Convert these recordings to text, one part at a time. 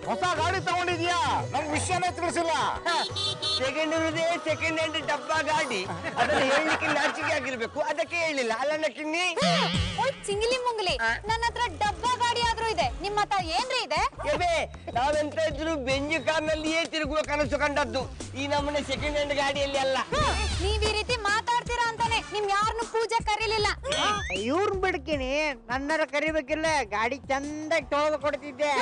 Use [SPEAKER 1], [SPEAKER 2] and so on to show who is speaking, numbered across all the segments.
[SPEAKER 1] ಹೊಸ ಗಾಡಿ ತಗೊಂಡಿದ್ಯಾ? ನಮ್ ವಿಷಯನೇ ತಿಳಿಸಿಲ್ಲ.
[SPEAKER 2] ಸೆಕೆಂಡ್ ಇರುದೇ ಸೆಕೆಂಡ್ ಹ್ಯಾಂಡ್ ಡಬ್ಬ ಗಾಡಿ, ಅದನ್ನ ಹೇಳಲಿಕ್ಕೆ ನಾಚಿಕೆ ಆಗಿರ್ಬೇಕು, ಅದಕ್ಕೆ ಹೇಳಿಲ್ಲ ಅಲ್ಲ ಕಿನ್ನಿ.
[SPEAKER 3] ಚಿಂಗಿಲಿ ಮುಂಗ್ಲಿ, ನನ್ನ ಹತ್ರ ಡಬ್ಬ ಗಾಡಿ ಆದ್ರೂ ಇದೆ, ನಿಮ್ಮ ಹತ್ರ ಏನ್ರಿ ಇದೆ?
[SPEAKER 2] ನಾವೆಂತ ಇದ್ರು ಬೆಂಜಿ ಕಾರ್ನಲ್ಲಿಯೇ ತಿರುಗುವ ಕನಸು ಕಂಡದ್ದು, ಈ ನಮ್ಮನೆ ಸೆಕೆಂಡ್ ಹ್ಯಾಂಡ್ ಗಾಡಿಯಲ್ಲಿ ಅಲ್ಲ.
[SPEAKER 3] ನೀವ್ ಈ ರೀತಿ ಮಾತಾಡ್ತೀರಾ ಅಂತಾನೆ ನಿಮ್ ಯಾರನ್ನು ಪೂಜೆ ಕರೀಲಿಲ್ಲ.
[SPEAKER 4] ಇವ್ರನ್ ಬಿಡ್ತೀನಿ, ನನ್ನರ ಕರಿಬೇಕಿಲ್ಲ, ಗಾಡಿ ಚಂದಾಗಿ ತೊಳೆದು ಕೊಡ್ತಿದ್ದೆ.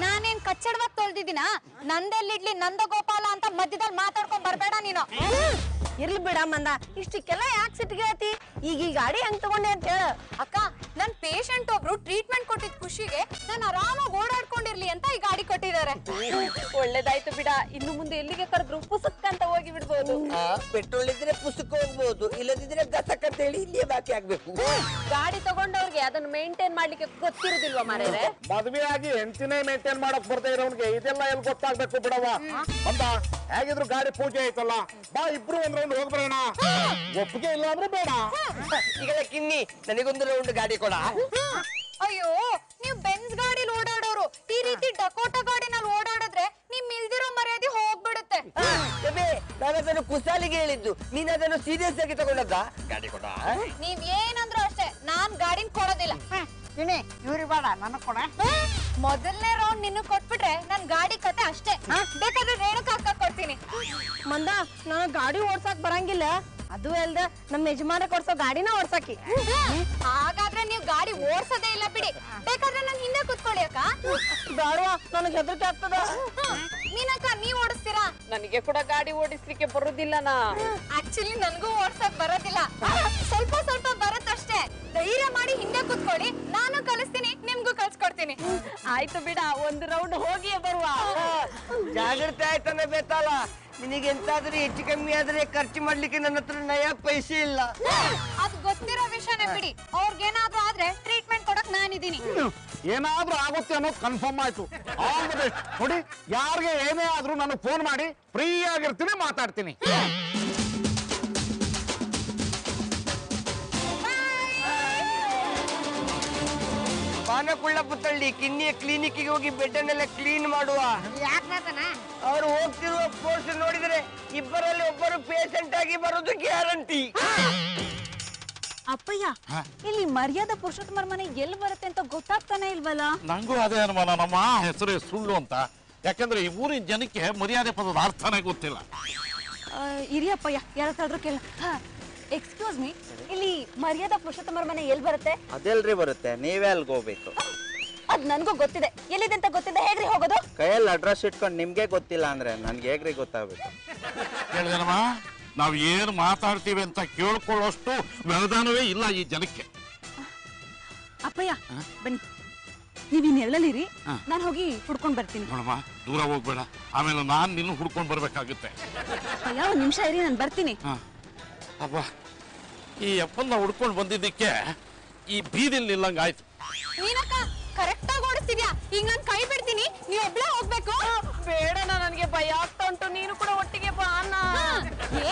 [SPEAKER 3] ನಾನೇನ್ ಕಚ್ಚಡವಾಗಿ ತೊಳ್ದಿದ್ದೀನ? ನಂದೆಲ್ಲಿಡ್ಲಿ ನಂದ ಗೋಪಾಲ ಅಂತ ಮಧ್ಯದಲ್ಲಿ ಮಾತಾಡ್ಕೊಂಡ್ ಬರ್ಬೇಡ ನೀನು.
[SPEAKER 5] ಇರ್ಲಿ ಬಿಡ ಮಂದ, ಇಷ್ಟಕ್ಕೆಲ್ಲ ಯಾಕೆ ಸಿಟ್ಟಿಗೆ ಆತಿ? ಈಗ ಈ ಗಾಡಿ ಹೆಂಗ್ ತಗೊಂಡೆ ಅಂತ ಹೇಳ.
[SPEAKER 3] ಅಕ್ಕ, ನನ್ ಪೇಷಂಟ್ ಒಬ್ರು ಟ್ರೀಟ್ಮೆಂಟ್ ಕೊಟ್ಟಿದ್ ಖುಷಿಗೆ ನಾನು ಆರಾಮಾಗಿ ಓಡಾಡ್ಕೊಂಡಿರ್ಲಿ ಅಂತ ಈ ಗಾಡಿ ಕೊಟ್ಟಿದ್ದಾರೆ.
[SPEAKER 5] ಒಳ್ಳೇದಾಯ್ತು ಬಿಡ, ಇನ್ನು ಮುಂದೆ ಎಲ್ಲಿಗೆ ಕರೆದ್ರು ಪುಸ್ತಕ ಅಂತ ಹೋಗಿ ಬಿಡ್ಬೋದು.
[SPEAKER 2] ಪೆಟ್ರೋಲ್ ಇದ್ರೆ ಪುಸ್ತಕ ಹೋಗ್ಬೋದು, ಇಲ್ಲದಿದ್ರೆ ಗಸಕ್ ಅಂತ ಹೇಳಿ ಇಲ್ಲಿಯೇ ಬಾಕಿ ಆಗ್ಬೇಕು.
[SPEAKER 5] ಗಾಡಿ ತಗೊಂಡವ್ರಿಗೆ ಅದನ್ನ ಮೇಂಟೈನ್ ಮಾಡ್ಲಿಕ್ಕೆ ಗೊತ್ತಿರುದಿಲ್ವಾ ಮಾರೇರೆ?
[SPEAKER 1] ಮದ್ವೆ ಆಗಿ ಹೆಂಡತಿನೇ ಮೇಂಟೈನ್ ಮಾಡಕ್ ಬರ್ತಾ ಇರೋನ್ಗೆ ಇದೆಲ್ಲ ಎಲ್ಲಿ ಗೊತ್ತಾಗ್ಬೇಕು ಬಿಡವ ಅಂತ. ಹೇಗಿದ್ರು ಗಾಡಿ ಪೂಜೆ ಆಯ್ತಲ್ಲ, ಬಾ ಇಬ್ರು ಒಂದ್ ರೌಂಡ್ ಹೋಗ್ಬರೋಣ. ಒಪ್ಪಿಗೆ ಇಲ್ಲ ಅಂದ್ರೆ ಬೇಡ.
[SPEAKER 2] ಈಗ ಕಿನ್ನಿ ನನಗೊಂದು ರೌಂಡ್ ಗಾಡಿ ಕೊಡ.
[SPEAKER 3] ಅಯ್ಯೋ, ನೀವು ಬೆನ್ಸ್ ಗಾಡಿಲಿ ಓಡಾಡೋರು ಈ ರೀತಿ ಡಕೋಟಾ ಗಾಡಿನಲ್ಲಿ ಓಡಾಡಿದ್ರೆ ನಿಮ್ ಇಲ್ದಿರೋ ಮರ್ಯಾದೆ ಹೋಗ್ಬಿಡುತ್ತೆ.
[SPEAKER 2] ನಾನು ಅದನ್ನು ಕುಸಾಲಿಗೆ ಹೇಳಿದ್ದು, ನೀನ್ ಅದನ್ನು ಸೀರಿಯಸ್ ಆಗಿ ತಗೊಂಡದ್ದ. ಗಾಡಿ ಕೊಡ.
[SPEAKER 3] ನೀವ್ ಏನಂದ್ರು ಅಷ್ಟೇ, ನಾನ್ ಗಾಡಿನ ಕೊಡೋದಿಲ್ಲ.
[SPEAKER 4] ಇವ್ರಿ ಬೇಡ, ನನಗ್ ಕೊಡ.
[SPEAKER 3] ಮೊದಲನೇ ರೌಂಡ್ ನಿನ್ನ ಕೊಟ್ಬಿಟ್ರೆ ನನ್ ಗಾಡಿ ಕತೆ ಅಷ್ಟೇ. ಬೇಕಾದ್ರೆ ರೇಣುಕಾ ಅಕ್ಕ ಕೊಡ್ತೀನಿ.
[SPEAKER 5] ಮಂದ, ನನಗ್ ಗಾಡಿ ಓಡ್ಸಕ್ ಬರಂಗಿಲ್ಲ, ಅದು ಅಲ್ದ ನಮ್ಮ ಯಜಮಾನ ಕೊಡ್ಸೋ ಗಾಡಿನ ಓಡ್ಸಕಿ.
[SPEAKER 3] ಹಾಗಾದ್ರೆ ನೀವು ಗಾಡಿ ಓಡ್ಸೋದೇ ಇಲ್ಲ ಬಿಡಿ, ಬೇಕಾದ್ರೆ ನನ್ ಹಿಂದೆ ಕುತ್ಕೊಳ್ಳಿ ಅಕ್ಕ.
[SPEAKER 5] ಬೇಡವಾ, ನನಗ್ ಹೆದರಿಕೆ ಆಗ್ತದ.
[SPEAKER 3] ನೀನಕ್ಕ, ನೀವ್ ಓಡಿಸ್ತೀರಾ?
[SPEAKER 5] ನನಗೆ ಕೂಡ ಗಾಡಿ ಓಡಿಸ್ಲಿಕ್ಕೆ ಬರುದಿಲ್ಲನಾ.
[SPEAKER 3] ಆಕ್ಚುಲಿ ನನ್ಗೂ ಓಡ್ಸಕ್ ಬರೋದಿಲ್ಲ, ಸ್ವಲ್ಪ ಸ್ವಲ್ಪ ಬರುತ್ತಷ್ಟೇ. ಧೈರ್ಯ ಮಾಡಿ ಹಿಂದೆ ಕುತ್ಕೊಳ್ಳಿ, ನಾನು ಕಲಿಸ್ತೀನಿ, ನಿಮ್ಗೂ ಕಲ್ಸ್ಕೊಡ್ತೀನಿ.
[SPEAKER 5] ಆಯ್ತು ಬಿಡ, ಒಂದು ರೌಂಡ್ ಹೋಗಿಯೇ ಬರುವ.
[SPEAKER 2] ಜಾಗ್ರತೆ ಆಯ್ತಾನೆ ಬೇತಲ್ಲ. ನಿನಗೆ ಎಂತಾದ್ರೂ ಹೆಚ್ಚು ಕಮ್ಮಿ ಆದ್ರೆ ಖರ್ಚು ಮಾಡ್ಲಿಕ್ಕೆ ನನ್ನ ಹತ್ರ ನಯಾ ಪೈಸೆ ಇಲ್ಲ.
[SPEAKER 3] ಅದು ಗೊತ್ತಿರೋ ವಿಷಯನೇ ಬಿಡಿ. ಅವ್ರಿಗೇನಾದ್ರೂ ಆದ್ರೆ ಟ್ರೀಟ್ಮೆಂಟ್ ಕೊಡಕ್ ನಾನಿದ್ದೀನಿ.
[SPEAKER 1] ಏನಾದ್ರೂ ಆಗುತ್ತೆ ಅನ್ನೋದು ಕನ್ಫರ್ಮ್ ಆಯ್ತು. All the best. ನೋಡಿ, ಯಾರಿಗೆ ಏನೇ ಆದ್ರೂ ನನಗೆ ಫೋನ್ ಮಾಡಿ, ಫ್ರೀ ಆಗಿರ್ತೀನಿ, ಮಾತಾಡ್ತೀನಿ.
[SPEAKER 2] ಪಾನಕುಳ್ಳ ಪುತ್ತಳ್ಳಿ ಕಿನ್ನಿಯ ಕ್ಲಿನಿಕ್ಗೆ ಹೋಗಿ ಬೆಡ್ಡನ್ನೆಲ್ಲ ಕ್ಲೀನ್ ಮಾಡುವ. ಅವರು ಹೋಗ್ತಿರುವ ಪೋಸ್ಟ್ ನೋಡಿದ್ರೆ ಇಬ್ಬರಲ್ಲಿ ಒಬ್ಬರು ಪೇಷಂಟ್ ಆಗಿ ಬರೋದು ಗ್ಯಾರಂಟಿ.
[SPEAKER 5] ಅಪ್ಪಯ್ಯ, ಇಲ್ಲಿ ಮರ್ಯಾದಾ ಪುರುಷೋತ್ತಮರ ಮನೆ ಎಲ್ಲಿ ಬರುತ್ತೆ ಅಂತ ಗೊತ್ತಾಗ್ತಾನೆ ಇಲ್ವಲ್ಲ?
[SPEAKER 6] ನಂಗೂ ಅದೇ ಅನುಮಾನ, ನಮ್ಮ ಹೆಸರೇ ಸುಳ್ಳು ಅಂತ. ಯಾಕಂದ್ರೆ ಈ ಊರಿನ ಜನಕ್ಕೆ ಮರ್ಯಾದೆ ಪದದ ಅರ್ಥನೇ ಗೊತ್ತಿಲ್ಲ.
[SPEAKER 5] ಇರಿಯಪ್ಪಯ್ಯ, ಯಾರಾದ್ರೂ ಕೇಳ. ಎಕ್ಸ್ಕ್ಯೂಸ್ ಮೀ, ಇಲ್ಲಿ ಮರ್ಯಾದಾ ಪುರುಷೋತ್ತಮರ ಮನೆ ಎಲ್ಲಿ ಬರುತ್ತೆ?
[SPEAKER 7] ಅದೆಲ್ರಿ ಬರುತ್ತೆ, ನೀವೇ ಅಲ್ಗೆ ಹೋಗ್ಬೇಕು.
[SPEAKER 5] ಅದ್ ನನ್ಗೂ ಗೊತ್ತಿದೆ, ಎಲ್ಲಿದೆ ಅಂತ ಗೊತ್ತಿದೆ, ಹೇಗ್ರಿ ಹೋಗೋದು?
[SPEAKER 7] ಕೈಯಲ್ಲಿ ಅಡ್ರೆಸ್ ಇಟ್ಕೊಂಡು ನಿಮ್ಗೆ ಗೊತ್ತಿಲ್ಲ ಅಂದ್ರೆ ನನ್ಗೆ ಹೇಗ್ರಿ ಗೊತ್ತಾಗ್ಬೇಕು?
[SPEAKER 6] ಕೇಳಿದನಮ್ಮ, ನಾವ್ ಏನ್ ಮಾತಾಡ್ತೀವಿ ಅಂತ ಕೇಳ್ಕೊಳ್ಳೋಷ್ಟು ವ್ಯವಧಾನವೇ ಇಲ್ಲ ಈ ಜನಕ್ಕೆ.
[SPEAKER 5] ಅಪ್ಪಯ್ಯ ಬನ್ನಿ, ನೀವಿನ್ ಎಲ್ಲಲಿರಿ, ನಾನು ಹೋಗಿ ಹುಡ್ಕೊಂಡ್ ಬರ್ತೀನಿ.
[SPEAKER 6] ನೋಡಮ್ಮ, ದೂರ ಹೋಗ್ಬೇಡ, ಆಮೇಲೆ ನಾನ್ ನಿನ್ನ ಹುಡ್ಕೊಂಡ್ ಬರ್ಬೇಕಾಗುತ್ತೆ.
[SPEAKER 5] ಅಪ್ಪಯ್ಯ, ಒಂದ್ ನಿಮಿಷ ಇರಿ, ನಾನು ಬರ್ತೀನಿ.
[SPEAKER 6] ಅಬ್ಬ, ಈ ಅಪ್ಪನ್ನ ಹುಡ್ಕೊಂಡ್ ಬಂದಿದ್ದಕ್ಕೆ ಈ ಬೀದಿಲ್ ನಿಲ್ಲಂಗಾಯ್ತು.
[SPEAKER 3] ನೀನಕ್ಕ ಕರೆಕ್ಟ್ ಆಗಿ ಓಡಿಸ್ತಿದ್ಯಾ? ಈಗ ನಾನು ಕೈ ಬಿಡ್ತೀನಿ, ನೀವ್ ಒಬ್ಳೆ ಹೋಗ್ಬೇಕು.
[SPEAKER 5] ಬೇಡಣ್ಣ, ನನಗೆ ಭಯ ಆಗ್ತಾ ಉಂಟು, ನೀನು ಕೂಡ ಒಟ್ಟಿಗೆ ಬಾ ಅಣ್ಣ.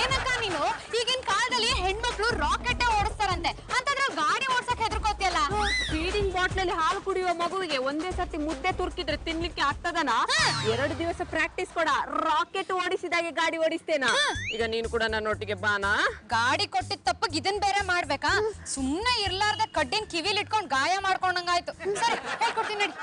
[SPEAKER 3] ಏನಕ್ಕ ನೀನು, ಈಗಿನ ಕಾಲದಲ್ಲಿ ಹೆಣ್ಮಕ್ಳು ರಾಕೆಟ್ ಓಡಿಸ್ತಾರಂತೆ, ಅಂತಂದ್ರೆ ಗಾಡಿ ಓಡ್ಸಕ್ ಹೆದರ್ಕೋತಿಯಲ್ಲ.
[SPEAKER 5] ಫೀಡಿಂಗ್ ಬಾಟ್ಲಲ್ಲಿ ಹಾಲು ಕುಡಿಯುವ ಮಗುವಿಗೆ ಒಂದೇ ಸರ್ತಿ ಮುದ್ದೆ ತುರ್ಕಿದ್ರೆ ತಿನ್ಲಿಕ್ಕೆ ಆಗ್ತದನ? 2 ದಿವಸ ಪ್ರಾಕ್ಟೀಸ್ ಕೊಡ, ರಾಕೆಟ್ ಓಡಿಸಿದಾಗೆ ಗಾಡಿ ಓಡಿಸ್ತೇನಾ? ಈಗ ನೀನು ಕೂಡ ನನ್ನೊಟ್ಟಿಗೆ ಬಾನಾ?
[SPEAKER 3] ಗಾಡಿ ಕೊಟ್ಟಿದ್ ತಪ್ಪಗ್ ಇದನ್ ಬೇರೆ ಮಾಡ್ಬೇಕಾ? ಸುಮ್ನೆ ಇರ್ಲಾರ್ದ ಕಡ್ಡಿನ ಕಿವಿಲ್ ಇಟ್ಕೊಂಡ್ ಗಾಯ ಮಾಡ್ಕೊಂಡಂಗಾಯ್ತು. ಸರಿ, ಹೇಳ್ಕೊಡ್ತೀನಿ ನಡಿ.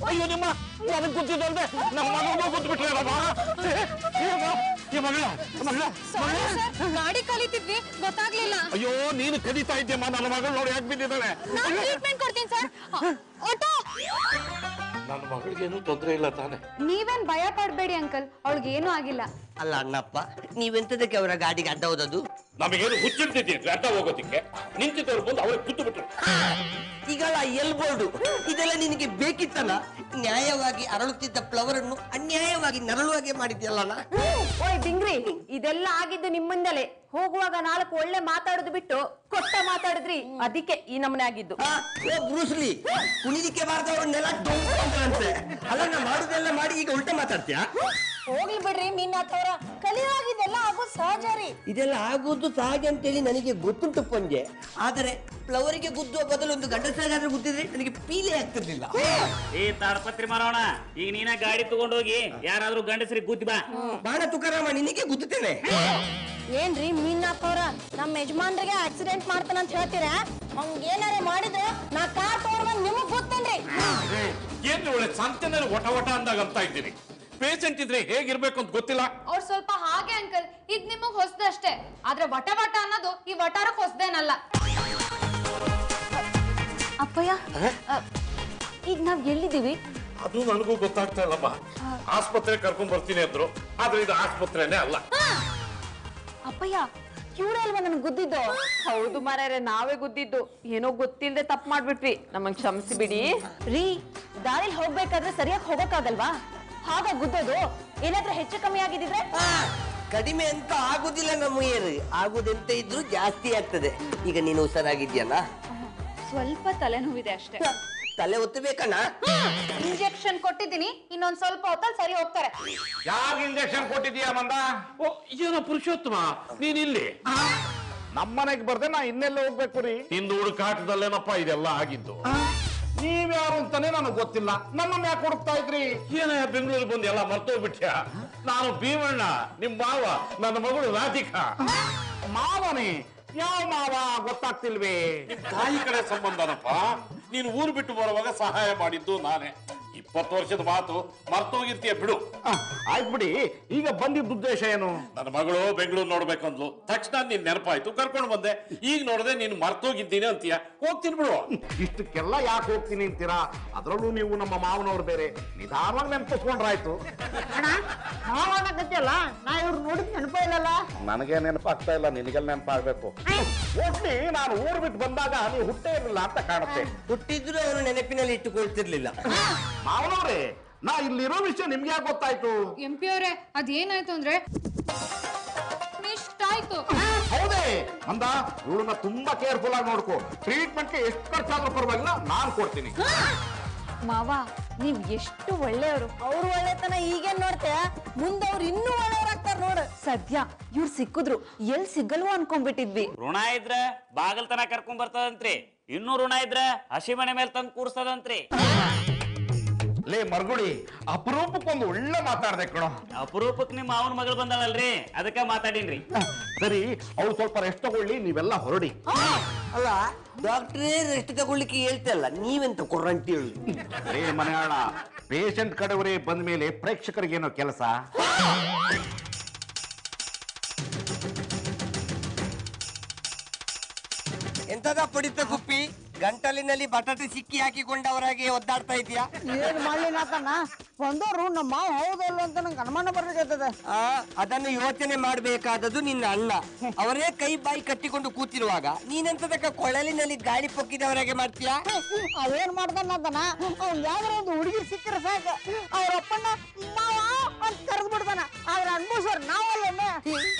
[SPEAKER 6] ಅಯ್ಯೋ, ನಿಮ್ಮ ನನಗೆ ಗೊತ್ತಿದ್ದಲ್ದೆ ನಮ್ಮ ಮಗನಿಗೂ ಗೊತ್ತುಬಿಟ್ರಲ್ಲಮ್ಮ.
[SPEAKER 3] ಗಾಡಿ ಕಲಿತಿದ್ವಿ, ಗೊತ್ತಾಗ್ಲಿಲ್ಲ.
[SPEAKER 6] ಅಯ್ಯೋ, ನೀನು ಕಲಿತಾ ಇದ್ದೇಮ್ಮ, ನನ್ನ ಮಗಳು ನೋಡಿ ಯಾಕೆ ಬಿದ್ದಿದ್ದಾಳೆ.
[SPEAKER 3] ನಾನು ಟ್ರೀಟ್ಮೆಂಟ್ ಕೊಡ್ತೀನಿ ಸರ್. ಆಟೋ,
[SPEAKER 6] ನನ್ನ ಮಗಳಿಗೇನು ತೊಂದರೆ ಇಲ್ಲ ತಾನೆ?
[SPEAKER 3] ನೀವೇನ್ ಭಯ ಪಡ್ಬೇಡಿ ಅಂಕಲ್, ಅವಳಿಗೆ ಏನೂ ಆಗಿಲ್ಲ.
[SPEAKER 2] ಅಲ್ಲ ಅಣ್ಣಪ್ಪ, ನೀವೆಂತದಕ್ಕೆ ಅವರ ಗಾಡಿಗೆ ಅಡ್ಡ ಹೋದದ್ದು?
[SPEAKER 6] ನಮಗೇನು ಹುಚ್ಚಿಡ್ತಿದ್ದೀರಿ ಅಡ್ಡ ಹೋಗೋದಿಕ್ಕೆ? ನಿಂತಿದ್ದವ್ರು ಬಂದು ಅವಳಿಗೆ ಕೂತು ಬಿಟ್ರು.
[SPEAKER 2] ಈಗಲ್ಲ ಎಲ್ಬೋರ್ಡು ಇದೆಲ್ಲ ನಿನಗೆ ಬೇಕಿತ್ತಲ್ಲ? ನ್ಯಾಯವಾಗಿ ಅರಳುತ್ತಿದ್ದ ಫ್ಲವರ್ ಅನ್ನು ಅನ್ಯಾಯವಾಗಿ ನರಳುವಾಗೆ ಮಾಡಿದ್ಯಲ್ಲ.
[SPEAKER 5] ಓಯ್ ಡಿಂಗ್ರಿ, ಇದೆಲ್ಲ ಆಗಿದ್ದು ನಿಮ್ಮಿಂದಲೇ. ಹೋಗುವಾಗ 4 ಒಳ್ಳೆ ಮಾತಾಡುದು ಬಿಟ್ಟು ಕೊಟ್ಟ ಮಾತಾಡಿದ್ರಿ, ಅದಕ್ಕೆ ಈ ನಮನೆ ಆಗಿದ್ದು.
[SPEAKER 2] ಬ್ರೂಸ್ಲಿ ಕುಣಿಲಿಕ್ಕೆ ಬಾರ್ದವ್ರನ್ನೆಲ್ಲ ಅಂತೆ. ಅಲ್ಲ ನಾ ಮಾಡುದೆಲ್ಲ ಮಾಡಿ ಈಗ ಉಲ್ಟಾ ಮಾತಾಡ್ತೀಯಾ?
[SPEAKER 3] ಹೋಗ್ಲಿ ಬಿಡ್ರಿ ಮೀನಾಥವ್ರ, ಕಲಿಯುವಾಗಿದೆಲ್ಲ ಆಗೋದು ಸಹಜ ರೀ.
[SPEAKER 2] ಇದೆಲ್ಲ ಆಗೋದು ಸಹಜ ಅಂತೇಳಿ ನನಗೆ ಗೊತ್ತುಂಟು ಪಂಜೆ. ಆದರೆ ಫ್ಲವರಿಗೆ ಗುದ್ದುವ ಬದಲು ಒಂದು ಗಂಡಸರಿಗಾದ್ರೆ ಗುದ್ದಿದ್ರೆ ನನಗೆ ಪೀಲೆ ಆಗ್ತಿರ್ಲಿಲ್ಲ.
[SPEAKER 8] ಏ ತಾಡಪತ್ರಿ ಮಾರೋಣ, ಈಗ ನೀನ ಗಾಡಿ ತಗೊಂಡೋಗಿ ಯಾರಾದ್ರೂ ಗಂಡಸರಿಗೆ ಗುದ್ದಿ ಬಾ.
[SPEAKER 2] ಬಾಣ ತುಕಾರಾಮ ನಿನಗೆ ಗುದ್ದುತ್ತೇನೆ.
[SPEAKER 3] ಏನ್ರಿ ಮೀನಾಥವ್ರ, ನಮ್ಮ ಯಜಮಾನ್ರಿಗೆ ಆಕ್ಸಿಡೆಂಟ್ ಮಾಡ್ತಾನಂತ ಹೇಳ್ತೀರಾ? ಹಂಗೇನಾರ ಮಾಡಿದ್ರೆ ನಾ ಕಾರ್ ತಗೊಂಡ್ಬಂದ್ ನಿಮಗ್ ಗೊತ್ತೇನ್ರಿ?
[SPEAKER 6] ಏನ್ರಿ ಒಳ್ಳೆ ಸಂತೆನಲ್ಲಿ ಒಟ ಒಟ ಅಂದಾಗ ಅಂತ ಇದ್ದೀರಿ. ಪೇಷಂಟ್ ಇದ್ರೆ ಹೇಗಿರ್ಬೇಕು ಅಂತ ಗೊತ್ತಿಲ್ಲ.
[SPEAKER 3] ಅವ್ರು ಸ್ವಲ್ಪ ಹಾಗೆ ಅಂಕಲ್, ಇದ್ ನಿಮಗ್ ಹೊಸದಷ್ಟೇ. ಆದ್ರೆ ವಟ ವಟ ಅನ್ನೋದು ಈ ವಟಾರಕ್ ಹೊಸದೇನಲ್ಲ.
[SPEAKER 5] ಅಪ್ಪಯ್ಯ, ಈಗ ನಾವ್ ಎಲ್ಲಿದ್ದೀವಿ?
[SPEAKER 6] ಅದು ನನಗೂ ಗೊತ್ತಾಗ್ತಾ ಇಲ್ಲಮ್ಮ. ಆಸ್ಪತ್ರೆ ಕರ್ಕೊಂಡ್ ಬರ್ತೀನಿ ಅಂದ್ರು, ಆದ್ರೆ ಇದು ಆಸ್ಪತ್ರೆನೇ ಅಲ್ಲ.
[SPEAKER 5] ಅಪ್ಪಯ್ಯ, ಇವ್ರೇ ಅಲ್ವಾ ನನ್ ಗುದ್ದಿದ್ದು? ಹೌದು ಮಾರ್ಯಾರೆ, ನಾವೇ ಗುದ್ದಿದ್ದು. ಏನೋ ಗೊತ್ತಿಲ್ಲದೆ ತಪ್ಪು ಮಾಡ್ಬಿಟ್ವಿ, ನಮಗ್ ಕ್ಷಮಿಸಿ ಬಿಡಿ ರೀ. ದಾರಿಲಿ ಹೋಗ್ಬೇಕಾದ್ರೆ ಸರಿಯಾಗಿ ಹೋಗಕ್ಕಾಗಲ್ವಾ? ಹಾಗ ಗುದ್ದೋದು. ಏನಾದ್ರೂ ಹೆಚ್ಚು ಕಮ್ಮಿ ಆಗಿದ್ರೆ
[SPEAKER 2] ಕಡಿಮೆ ಅಂತ ಆಗುದಿಲ್ಲ ನಮ್ಮ ಏರು, ಆಗುದೆಂತ ಇದ್ರು ಜಾಸ್ತಿ ಆಗ್ತದೆ. ಈಗ ನೀನು ಹುಷಾರಾಗಿದ್ಯಲ್ಲ?
[SPEAKER 3] ಸ್ವಲ್ಪ ತಲೆನೋವಿದೆ ಅಷ್ಟೇ.
[SPEAKER 2] ತಲೆ ಒತ್ತಬೇಕಣ್ಣ.
[SPEAKER 3] ಇಂಜೆಕ್ಷನ್ ಕೊಟ್ಟಿದ್ದೀನಿ, ಇನ್ನೊಂದ್ ಸ್ವಲ್ಪ ಹೊತ್ತಲ್ಲಿ ಸರಿ ಹೋಗ್ತಾರೆ.
[SPEAKER 1] ಯಾರು ಇಂಜೆಕ್ಷನ್ ಕೊಟ್ಟಿದೀಯ ಮಂದ?
[SPEAKER 6] ಓ, ಏನೋ ಪುರುಷೋತ್ತಮ, ನೀನ್ ಇಲ್ಲಿ?
[SPEAKER 1] ನಮ್ಮನೆಗೆ ಬರ್ದೆ ನಾ ಇನ್ನೆಲ್ಲ ಹೋಗ್ಬೇಕು ರೀ?
[SPEAKER 6] ನಿಂದು ಹುಡುಕಾಟದಲ್ಲೇನಪ್ಪ ಇದೆಲ್ಲ ಆಗಿದ್ದು.
[SPEAKER 1] ನೀವ್ಯಾರು ಅಂತಾನೆ ನನಗೆ ಗೊತ್ತಿಲ್ಲ. ನಮ್ಮನ್ನ ಯಾಕೆ ಹುಡುಕ್ತಾ ಇದ್ರಿ?
[SPEAKER 6] ಏನ ಬೆಂಗಳೂರಿಗೆ ಬಂದು ಎಲ್ಲ ಮರ್ತೋಗ್ಬಿಟ್ಯಾ? ನಾನು ಭೀಮಣ್ಣ, ನಿಮ್ ಮಾವ, ನನ್ನ ಮಗಳು ರಾಧಿಕಾ.
[SPEAKER 1] ಮಾವನೇ? ಯಾವ ಮಾವ ಗೊತ್ತಾಗ್ತಿಲ್ವೇ?
[SPEAKER 6] ತಾಯಿ ಕಡೆ ಸಂಬಂಧನಪ್ಪ. ನೀನು ಊರು ಬಿಟ್ಟು ಬರುವಾಗ ಸಹಾಯ ಮಾಡಿದ್ದು ನಾನೇ. 20 ವರ್ಷದ ಮಾತು ಮರ್ತೋಗಿರ್ತೀಯ ಬಿಡು.
[SPEAKER 1] ಆಯ್ತು ಬಿಡಿ, ಈಗ ಬಂದಿದ್ದ ಉದ್ದೇಶ ಏನು?
[SPEAKER 6] ನನ್ನ ಮಗಳು ಬೆಂಗಳೂರು ನೋಡ್ಬೇಕಂದ್ಲು, ತಕ್ಷಣ ನೀನ್ ನೆನಪಾಯ್ತು, ಕರ್ಕೊಂಡು ಬಂದೆ. ಈಗ ನೋಡದೆ ನೀನು ಮರ್ತೋಗಿದ್ದೀನಿ ಅಂತೀಯ. ಹೋಗ್ತೀನಿ ಬಿಡು.
[SPEAKER 1] ಇಷ್ಟಕ್ಕೆಲ್ಲ ಯಾಕೆ ಹೋಗ್ತೀನಿ ಅಂತೀರಾ? ಅದ್ರಲ್ಲೂ ನೀವು ನಮ್ಮ ಮಾವನವ್ರು ಬೇರೆ. ನಿಧಾನವಾಗಿ ನೆನಪಿಸ್ಕೊಂಡ್ರಾಯ್ತು.
[SPEAKER 4] ಮಾವನಗತ್ತಲ್ಲ, ನಾ ಇವ್ರು ನೋಡಿದ್ ನೆನಪ ಇಲ್ಲಲ್ಲ.
[SPEAKER 1] ನನಗೆ ನೆನಪಾಗ್ತಾ ಇಲ್ಲ, ನಿನಗೆಲ್ಲ ನೆನಪಾಗ್ಬೇಕು. ಒಟ್ಲಿ ನಾನು ಊರು ಬಿಟ್ಟು ಬಂದಾಗ ನೀವು ಹುಟ್ಟೇ ಇರಲಿಲ್ಲ ಅಂತ ಕಾಣುತ್ತೆ.
[SPEAKER 2] ಹುಟ್ಟಿದ್ರು ಅವನು ನೆನಪಿನಲ್ಲಿ ಇಟ್ಟುಕೊಳ್ತಿರ್ಲಿಲ್ಲ.
[SPEAKER 1] ಮಾವನವ್ರೆ, ನಾ ಇಲ್ಲಿರೋ ವಿಷಯ ನಿಮ್ಗೆ ಯಾಕೆ ಗೊತ್ತಾಯ್ತು?
[SPEAKER 3] ಎಂಪಿ ಅವರೇ, ಅದೇನಾಯ್ತು ಅಂದ್ರೆ ಇಷ್ಟ ಆಯ್ತು.
[SPEAKER 1] ಹೌದೇ ಅಂದ, ಇವಳನ್ನ ತುಂಬಾ ಕೇರ್ಫುಲ್ ಆಗಿ ನೋಡ್ಕೋ. ಟ್ರೀಟ್ಮೆಂಟ್ಗೆ ಎಷ್ಟು ಖರ್ಚಾದ್ರೂ ಪರವಾಗಿಲ್ಲ, ನಾನು ಕೊಡ್ತೀನಿ.
[SPEAKER 5] ಮಾವ, ನೀವ್ ಎಷ್ಟು ಒಳ್ಳೆಯವರು.
[SPEAKER 3] ಅವ್ರು ಒಳ್ಳೆತನ ಈಗೇನ್ ನೋಡ್ತೆ, ಮುಂದೆ ಅವ್ರು ಇನ್ನೂ ಒಳ್ಳೆಯವ್ರಾಗ್ತಾರ ನೋಡು.
[SPEAKER 5] ಸದ್ಯ ಇವ್ರು ಸಿಕ್ಕಿದ್ರು, ಎಲ್ ಸಿಗಲ್ವೋ ಅನ್ಕೊಂಡ್ಬಿಟ್ಟಿದ್ವಿ.
[SPEAKER 8] ಋಣ ಇದ್ರ ಬಾಗಲ್ ತನ ಕರ್ಕೊಂಡ್ ಬರ್ತದಂತ್ರಿ. ಇನ್ನೂ ಋಣ ಇದ್ರ ಹಸಿ ಮನೆ ಮೇಲೆ ತಂದು ಕೂರ್ಸ್ತದಂತ್ರಿ.
[SPEAKER 1] ಲೇ ಮರ್ಗುಡಿ, ಅಪರೂಪಕ್ಕೊಂದು ಒಳ್ಳೆ ಮಾತಾಡ್ದೆ ಕಣೋ.
[SPEAKER 8] ಅಪರೂಪಕ್ ನಿಮ್ಮ ಅವನ ಮಗಳು ಬಂದಾಳಲ್ರಿ, ಅದಕ್ಕ ಮಾತಾಡೀನ್ರಿ.
[SPEAKER 1] ಸರಿ, ಅವ್ರು ಸ್ವಲ್ಪ ರೆಸ್ಟ್ ತಗೊಳ್ಳಿ, ನೀವೆಲ್ಲ ಹೊರಡಿ.
[SPEAKER 2] ಅಲ್ಲ, ಡಾಕ್ಟ್ರೇ ರೆಸ್ಟ್ ತಗೊಳ್ಳಿಕ್ಕೆ ಹೇಳ್ತಲ್ಲ, ನೀವೆಂತ ಕೊರಂಟಿ ಹೇಳಿ?
[SPEAKER 1] ಲೇ ಮನೆಯಾಳ, ಪೇಷಂಟ್ ಕಡೆಯವರೇ ಬಂದ ಮೇಲೆ ಪ್ರೇಕ್ಷಕರಿಗೇನೋ ಕೆಲಸ?
[SPEAKER 2] ಎಂತದ ಪಡಿತ ಕುಪ್ಪಿ? ಗಂಟಲಿನಲ್ಲಿ ಬಟಾಟೆ ಸಿಕ್ಕಿ ಹಾಕಿಕೊಂಡವರಾಗೆ ಒದ್ದಾಡ್ತಾ ಇದೆಯಾ?
[SPEAKER 4] ಏನ್ ಮಾಡ್ಲಿನಾತನ ಬಂದವರು ನಮ್ಮ ಮಾವ ಹೌದಲ್ಲ ಅಂತ ನಂಗೆ ಅನುಮಾನ ಬರ್ಬೇಕಾಗ್ತದ.
[SPEAKER 2] ಅದನ್ನು ಯೋಚನೆ ಮಾಡಬೇಕಾದದ್ದು ನಿನ್ನ ಅಣ್ಣ. ಅವರೇ ಕೈ ಬಾಯಿ ಕಟ್ಟಿಕೊಂಡು ಕೂತಿರುವಾಗ ನೀನೆಂತದಕ್ಕ ಕೊಳಲಿನಲ್ಲಿ ಗಾಳಿ ಪೊಕ್ಕಿದವರಾಗೆ ಮಾಡ್ತೀಯಾ?
[SPEAKER 4] ಅವೇನ್ ಮಾಡ್ತಾನ, ಅವ್ನ್ ಯಾವ್ದಾರ ಒಂದು ಹುಡುಗಿ ಸಿಕ್ಕರೆ ಸಾಕ, ಅವ್ರ ಅಪ್ಪಣ್ಣ ಮಾವ ಅಂತ ಕರೆದು ಬಿಡ್ತಾನ. ಆದ್ರೆ ಅನ್ಭವಿಸೋರ್ ನಾವಲ್ಲ.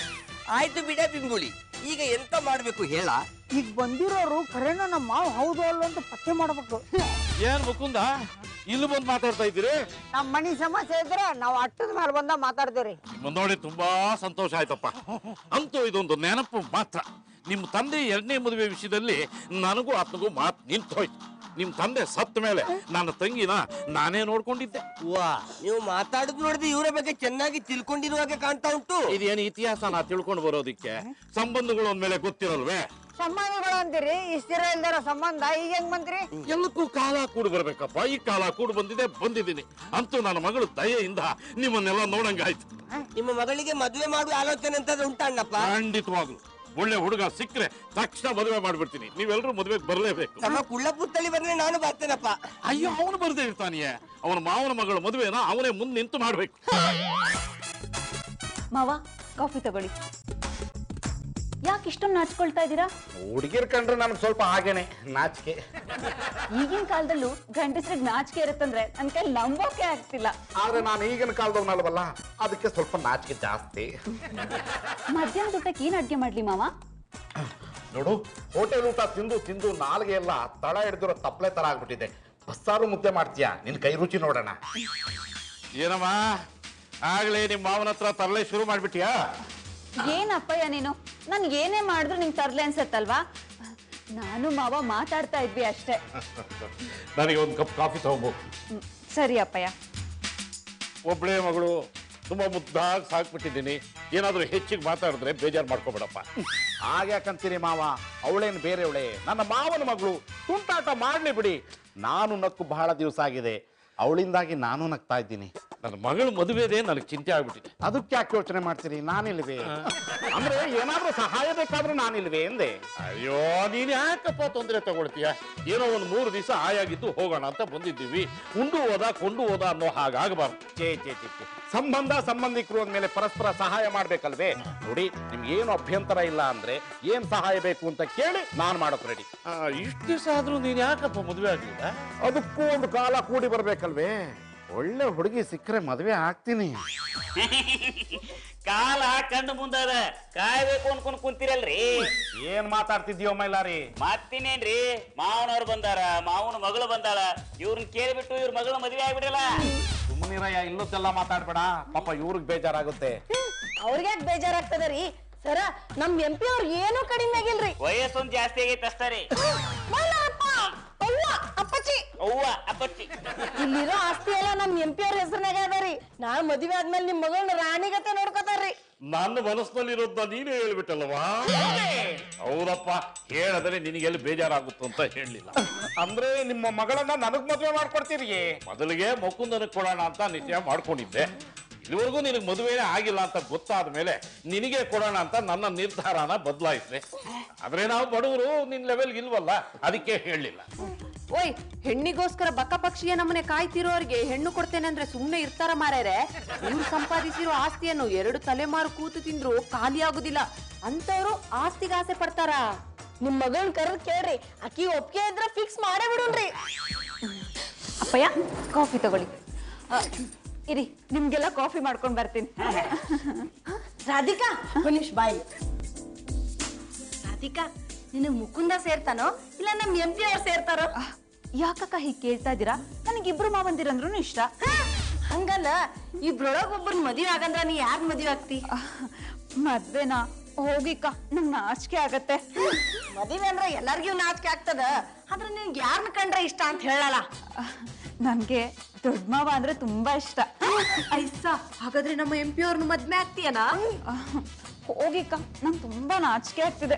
[SPEAKER 2] ಆಯ್ತು ಬಿಡ ಬಿಂಗುಳಿ, ಈಗ ಎಂತ ಮಾಡ್ಬೇಕು ಹೇಳ?
[SPEAKER 4] ಈಗ ಬಂದಿರೋರು ಕರೆನ ನಮ್ಮ ಮಾವ ಹೌದು ಅಲ್ಲ ಅಂತ ಪತ್ತೆ ಮಾಡ್ಬೇಕು.
[SPEAKER 6] ಏನ್ ಮುಕುಂದ, ಇಲ್ಲಿ ಬಂದು ಮಾತಾಡ್ತಾ ಇದ್ದೀರಿ?
[SPEAKER 4] ನಮ್ಮ ಮನಿ ಸಮಸ್ಯೆ ಇದ್ರೆ ನಾವು ಅಟ್ಟದ ಮೇಲೆ ಬಂದ ಮಾತಾಡ್ತೇವ್ರಿ.
[SPEAKER 6] ನೋಡಿ ತುಂಬಾ ಸಂತೋಷ ಆಯ್ತಪ್ಪ. ಅಂತೂ ಇದೊಂದು ನೆನಪು ಮಾತ್ರ. ನಿಮ್ಮ ತಂದೆ 2ನೇ ಮದುವೆ ವಿಷಯದಲ್ಲಿ ನನಗೂ ಆತನಿಗೂ ಮಾತು ನಿಂತು ಹೋಯ್ತು. ನಿಮ್ ತಂದೆ ಸತ್ತ ಮೇಲೆ ನನ್ನ ತಂಗಿನ ನಾನೇ ನೋಡ್ಕೊಂಡಿದ್ದೆ.
[SPEAKER 2] ವಾ, ನೀವು ಮಾತಾಡುದು ನೋಡಿದ್ರೆ ಇವರ ಬಗ್ಗೆ ಚೆನ್ನಾಗಿ ತಿಳ್ಕೊಂಡಿರುವಾಗೆ ಕಾಣ್ತಾ ಉಂಟು.
[SPEAKER 6] ಇದೇನು ಇತಿಹಾಸ ನಾ ತಿಳ್ಕೊಂಡು ಬರೋದಿಕ್ಕೆ? ಸಂಬಂಧಗಳು ಅಂದ್ಮೇಲೆ ಗೊತ್ತಿರಲ್ವೇ?
[SPEAKER 4] ಸಂಬಂಧಗಳು ಅಂತೀರಿ, ಇಷ್ಟಿರ ಇಲ್ದಾರ ಸಂಬಂಧ ಈಗ ಹೆಂಗ್ ಬಂದ್ರಿ?
[SPEAKER 6] ಎಲ್ಲಕ್ಕೂ ಕಾಲ ಕೂಡು ಬರ್ಬೇಕಪ್ಪ. ಈ ಕಾಲ ಕೂಡು ಬಂದಿದ್ದೀನಿ. ಅಂತೂ ನನ್ನ ಮಗಳು ದಯೆಯಿಂದ ನಿಮ್ಮನ್ನೆಲ್ಲ ನೋಡಂಗಾಯ್ತು.
[SPEAKER 2] ನಿಮ್ಮ ಮಗಳಿಗೆ ಮದುವೆ ಮಾಡುವ ಆಲೋಚನೆ ಅಂತ ಉಂಟಣ್ಣಪ್ಪ?
[SPEAKER 6] ಖಂಡಿತವಾಗ್ಲು ಒಳ್ಳೆ ಹುಡುಗ ಸಿಕ್ಕರೆ ತಕ್ಷಣ ಮದುವೆ ಮಾಡ್ಬಿಡ್ತೀನಿ. ನೀವೆಲ್ಲರೂ ಮದುವೆಗೆ ಬರಲೇಬೇಕು.
[SPEAKER 2] ನಮ್ಮ ಕುಳ್ಳಪುತ್ತಲ್ಲಿ ಬಂದ್ರೆ ನಾನು ಬರ್ತೇನಪ್ಪ.
[SPEAKER 6] ಅಯ್ಯೋ, ಅವನು ಬರದೇ ಇರ್ತಾನೆಯೇ? ಅವನ ಮಾವನ ಮಗಳ ಮದುವೆನ ಅವನೇ ಮುಂದೆ ನಿಂತು ಮಾಡ್ಬೇಕು.
[SPEAKER 5] ಮಾವ, ಕಾಫಿ ತಗೊಳ್ಳಿ. ಯಾಕೆ ಇಷ್ಟೊಂದು ನಾಚ್ಕೊಳ್ತಾ ಇದ್ದೀರಾ?
[SPEAKER 1] ಹುಡುಗಿರ್ ಕಂಡ್ರೆ ನನಗೆ ಸ್ವಲ್ಪ ಹಾಗೇನೆ ನಾಚಿಕೆ.
[SPEAKER 5] ಈಗಿನ ಕಾಲದಲ್ಲೂ ಗಂಡಸ್ರಿಗೆ ನಾಚಿಕೆ ಇರುತ್ತಂದ್ರೆ ನನ್ ಕೈ ನಂಬೋಕೆ ಆಗ್ತಿಲ್ಲ.
[SPEAKER 1] ಆದ್ರೆ ನಾನು ಈಗಿನ ಕಾಲದವನಲ್ವಲ್ಲ, ಅದಕ್ಕೆ ಸ್ವಲ್ಪ ನಾಚಿಕೆ ಜಾಸ್ತಿ.
[SPEAKER 5] ಮಧ್ಯಾಹ್ನದ ಊಟಕ್ಕೆ ಏನ್ ಅಡ್ಗೆ ಮಾಡ್ಲಿ ಮಾವ?
[SPEAKER 1] ನೋಡು, ಹೋಟೆಲ್ ಊಟ ತಿಂದು ತಿಂದು ನಾಲ್ಗೆ ಎಲ್ಲ ತಳ ಹಿಡಿದಿರೋ ತಪ್ಪಲೆ ತರ ಆಗ್ಬಿಟ್ಟಿದೆ. ಬಸ್ಸಾರು ಮುದ್ದೆ ಮಾಡ್ತೀಯಾ? ನಿನ್ ಕೈ ರುಚಿ ನೋಡೋಣ.
[SPEAKER 6] ಏನಮ್ಮ ಆಗ್ಲೇ ನಿಮ್ಮ ಮಾವನ ಹತ್ರ ತರಲೆ ಶುರು ಮಾಡ್ಬಿಟ್ಟಿಯಾ?
[SPEAKER 5] ಏನಪ್ಪಯ್ಯ ನೀನು, ನನ್ ಏನೇ ಮಾಡಿದ್ರು ನಿಂಗೆ ತರ್ಲೆ ಅನ್ಸತ್ತಲ್ವಾ? ನಾನು ಮಾವ ಮಾತಾಡ್ತಾ ಇದ್ವಿ ಅಷ್ಟೇ.
[SPEAKER 6] ನನಗೆ ಒಂದು ಕಪ್ ಕಾಫಿ ತಗೋಬಹುದು.
[SPEAKER 5] ಸರಿ ಅಪ್ಪಯ್ಯ.
[SPEAKER 6] ಒಬ್ಬಳೇ ಮಗಳು, ತುಂಬಾ ಮುದ್ದಾಗಿ ಸಾಕ್ಬಿಟ್ಟಿದ್ದೀನಿ. ಏನಾದ್ರೂ ಹೆಚ್ಚಿಗೆ ಮಾತಾಡಿದ್ರೆ ಬೇಜಾರು ಮಾಡ್ಕೋಬೇಡಪ್ಪ.
[SPEAKER 1] ಹಾಗ್ಯಾಕಂತೀರಿ ಮಾವ? ಅವಳೇನು ಬೇರೆಯವಳೆ, ನನ್ನ ಮಾವನ ಮಗಳು. ತುಂಟಾಟ ಮಾಡ್ಲಿ ಬಿಡಿ. ನಾನು ನಕ್ಕು ಬಹಳ ದಿವಸ ಆಗಿದೆ. ಅವಳಿಂದಾಗಿ ನಾನು ನಗ್ತಾ ಇದ್ದೀನಿ.
[SPEAKER 6] ನನ್ನ ಮಗಳ ಮದುವೆದೇ ನನಗೆ ಚಿಂತೆ ಆಗ್ಬಿಟ್ಟಿದೆ.
[SPEAKER 1] ಅದಕ್ಕೆ ಯಾಕೆ ಯೋಚನೆ ಮಾಡ್ತೀರಿ? ನಾನಿಲ್ವೇ? ಅಂದ್ರೆ ಏನಾದ್ರೂ ಸಹಾಯ ಬೇಕಾದ್ರೂ ನಾನಿಲ್ವೇ ಎಂದೆ.
[SPEAKER 6] ಅಯ್ಯೋ, ನೀನ್ ಯಾಕಪ್ಪ ತೊಂದರೆ ತಗೊಳ್ತೀಯ? ಏನೋ ಒಂದು 3 ದಿವಸ ಆಯಾಗಿದ್ದು ಹೋಗೋಣ ಅಂತ ಬಂದಿದ್ದೀವಿ. ಉಂಡು ಹೋದ ಕೊಂಡು ಹೋದ ಅನ್ನೋ ಹಾಗಾಗಬಾರ್ದು.
[SPEAKER 1] ಚೇ ಸಂಬಂಧ ಸಂಬಂಧಿಕರು ಅಂದ್ಮೇಲೆ ಪರಸ್ಪರ ಸಹಾಯ ಮಾಡ್ಬೇಕಲ್ವೇ? ನೋಡಿ, ನಿಮ್ಗೆ ಏನು ಅಭ್ಯಂತರ ಇಲ್ಲ ಅಂದ್ರೆ ಏನ್ ಸಹಾಯ ಬೇಕು ಅಂತ ಕೇಳಿ ನಾನ್ ಮಾಡೋಕ್ ರೆಡಿ.
[SPEAKER 6] ಇಷ್ಟು ದಿವಸ ಆದ್ರೂ ನೀನ್ ಯಾಕಪ್ಪ ಮದುವೆ ಆಗ್ಲಿಲ್ಲ?
[SPEAKER 1] ಅದಕ್ಕೂ ಒಂದು ಕಾಲ ಕೂಡಿ ಬರ್ಬೇಕಲ್ವೇ? ಒಳ್ಳೆ ಹುಡುಗಿ ಸಿಕ್ಕರೆ ಮದುವೆ ಆಗ್ತೀನಿ.
[SPEAKER 8] ಕಾಲ ಕಣ್ಣು ಮುಂದದ ಕಾಯ್ಬೇಕು ಅನ್ಕೊಂಡ್ ಕುಂತಿರಲ್ರಿ.
[SPEAKER 1] ಏನ್ ಮಾತಾಡ್ತಿದ್ಯೋ ಮೈಲಾರಿ?
[SPEAKER 8] ಮತ್ತಿನೇನ್ರಿ, ಮಾವನವ್ರು ಬಂದಾರ, ಮಾವನ ಮಗಳು ಬಂದಾಳ. ಇವ್ರನ್ನ ಕೇಳ್ಬಿಟ್ಟು ಇವ್ರ ಮಗಳ ಮದ್ವೆ ಆಗ್ಬಿಡಲ್ಲ.
[SPEAKER 1] ಸುಮ್ಮನಿರಯ್ಯ, ಇಲ್ಲದ್ದೆಲ್ಲ ಮಾತಾಡ್ಬೇಡ. ಪಾಪ ಇವ್ರಿಗೆ ಬೇಜಾರಾಗುತ್ತೆ.
[SPEAKER 4] ಅವ್ರಿಗೆ ಬೇಜಾರಾಗ್ತದ ರೀ ಸರ. ನಮ್ MP ಅವ್ರು ಏನೂ ಕಡಿಮೆ ಆಗಿಲ್ರಿ.
[SPEAKER 8] ವಯಸ್ಸೊಂದ್ ಜಾಸ್ತಿ ಆಗೈತೆ ಅಷ್ಟೇ ರೀ.
[SPEAKER 4] ಅಪ್ಪಚ್ಚಿ
[SPEAKER 8] ಅವ್ವ ಅಪ್ಪಚ್ಚಿ,
[SPEAKER 4] ಇಲ್ಲಿರೋ ಆಸ್ತಿ ಎಲ್ಲ ನಮ್ MP ಅವ್ರ ಹೆಸರಿನಾಗ ಅದರಿ. ನಾ ಮದುವೆ ಆದ್ಮೇಲೆ ನಿಮ್ ಮಗಳನ್ನ ರಾಣಿಗತೆ ನೋಡ್ಕೋತಾರ್ರಿ.
[SPEAKER 6] ನನ್ನ ಮನಸ್ಸಿನಲ್ಲಿರೋದ್ನ ನೀನೇ ಹೇಳ್ಬಿಟ್ಟಲ್ವಾ? ಹೌದಪ್ಪ, ಹೇಳದ್ರೆ ನಿನಗೆ ಎಲ್ಲಿ ಬೇಜಾರಾಗುತ್ತೋ ಅಂತ ಹೇಳಲಿಲ್ಲ.
[SPEAKER 1] ಅಂದ್ರೆ ನಿಮ್ಮ ಮಗಳನ್ನ ನನಗ್ ಮದುವೆ ಮಾಡ್ಕೊಡ್ತೀರಿ?
[SPEAKER 6] ಮೊದಲಿಗೆ ಮುಕುಂದನಿಗೆ ಕೊಡೋಣ ಅಂತ ನಿಶ್ಚಯ ಮಾಡ್ಕೊಂಡಿದ್ದೆ. ಇದುವರೆಗೂ ನಿನಗೆ ಮದುವೆನೇ ಆಗಿಲ್ಲ ಅಂತ ಗೊತ್ತಾದ ಮೇಲೆ ನಿನಗೆ ಕೊಡೋಣ ಅಂತ ನನ್ನ ನಿರ್ಧಾರನ ಬದಲಾಯಿಸಿದೆ. ಆದ್ರೆ ನಾವು ಬಡವರು ನಿನ್ ಲೆವೆಲ್ಗೆ ಇಲ್ವಲ್ಲ, ಅದಕ್ಕೆ ಹೇಳಲಿಲ್ಲ.
[SPEAKER 5] ಓಯ್, ಹೆಣ್ಣಿಗೋಸ್ಕರ ಬಕ್ಕ ಪಕ್ಷಿಯ ನಮ್ಮನೆ ಕಾಯ್ತಿರೋರ್ಗೆ ಹೆಣ್ಣು ಕೊಡ್ತೇನೆ ಅಂದ್ರೆ ಸುಮ್ನೆ ಇರ್ತಾರ ಮಾರ್ಯಾರೆ? ಇವ್ರು ಸಂಪಾದಿಸಿರೋ ಆಸ್ತಿಯನ್ನು 2 ತಲೆಮಾರು ಕೂತು ತಿಂದ್ರು ಖಾಲಿ ಆಗುದಿಲ್ಲ. ಅಂತವ್ರು ಆಸ್ತಿಗೆ ಆಸೆ ಪಡ್ತಾರ?
[SPEAKER 4] ನಿಮ್ ಮಗಳನ್ನ ಕರೆದ್ ಕೇಳ್ರಿ. ಅಕ್ಕಿ ಒಪ್ಪಿಗೆ ಇದ್ರೆ ಫಿಕ್ಸ್ ಮಾಡೇ ಬಿಡುನ್ರಿ.
[SPEAKER 5] ಅಪ್ಪಯ್ಯ, ಕಾಫಿ ತಗೊಳ್ಳಿ. ಇರಿ, ನಿಮ್ಗೆಲ್ಲ ಕಾಫಿ ಮಾಡ್ಕೊಂಡ್ ಬರ್ತೀನಿ.
[SPEAKER 4] ರಾಧಿಕಾ, ಮನೀಶ್ ಬಾಯಿ. ರಾಧಿಕಾ, ನಿನಗ್ ಮುಕುಂದ ಸೇರ್ತಾನೋ ಇಲ್ಲ ನಮ್ MP ಅವ್ರು ಸೇರ್ತಾರೋ?
[SPEAKER 5] ಯಾಕಕ್ಕ ಹೀಗೆ ಕೇಳ್ತಾ ಇದ್ದೀರಾ? ನನಗಿಬ್ರು ಮಾವಂದಿರಂದ್ರೂ ಇಷ್ಟ.
[SPEAKER 4] ಹಂಗಲ್ಲ, ಇಬ್ರೊಳಗ್ ಒಬ್ಬರು ಮದುವೆ ಆಗಂದ್ರ ನೀ ಯಾರ್ ಮದುವೆ ಆಗ್ತಿ?
[SPEAKER 5] ಮದ್ವೆನಾ? ಹೋಗಿಕ್ಕ, ನಂಗ್ ನಾಚಿಕೆ ಆಗತ್ತೆ.
[SPEAKER 4] ಮದುವೆ ಅಂದ್ರೆ ಎಲ್ಲರಿಗೂ ನಾಚಿಕೆ ಆಗ್ತದ. ಆದ್ರೆ ನಿನ್ಗೆ ಯಾರನ್ನ ಕಂಡ್ರೆ ಇಷ್ಟ ಅಂತ ಹೇಳಲ್ಲ.
[SPEAKER 5] ನನ್ಗೆ ದೊಡ್ಡ ಮಾವ ಅಂದ್ರೆ ತುಂಬಾ ಇಷ್ಟ. ಐಸಾ, ಹಾಗಾದ್ರೆ ನಮ್ಮ MP ಅವ್ರನ್ನ ಮದ್ವೆ ಆಗ್ತೀಯನಾ? ಹೋಗಿಕ್ಕ, ನಂಗೆ ತುಂಬಾ ನಾಚಿಕೆ ಆಗ್ತಿದೆ.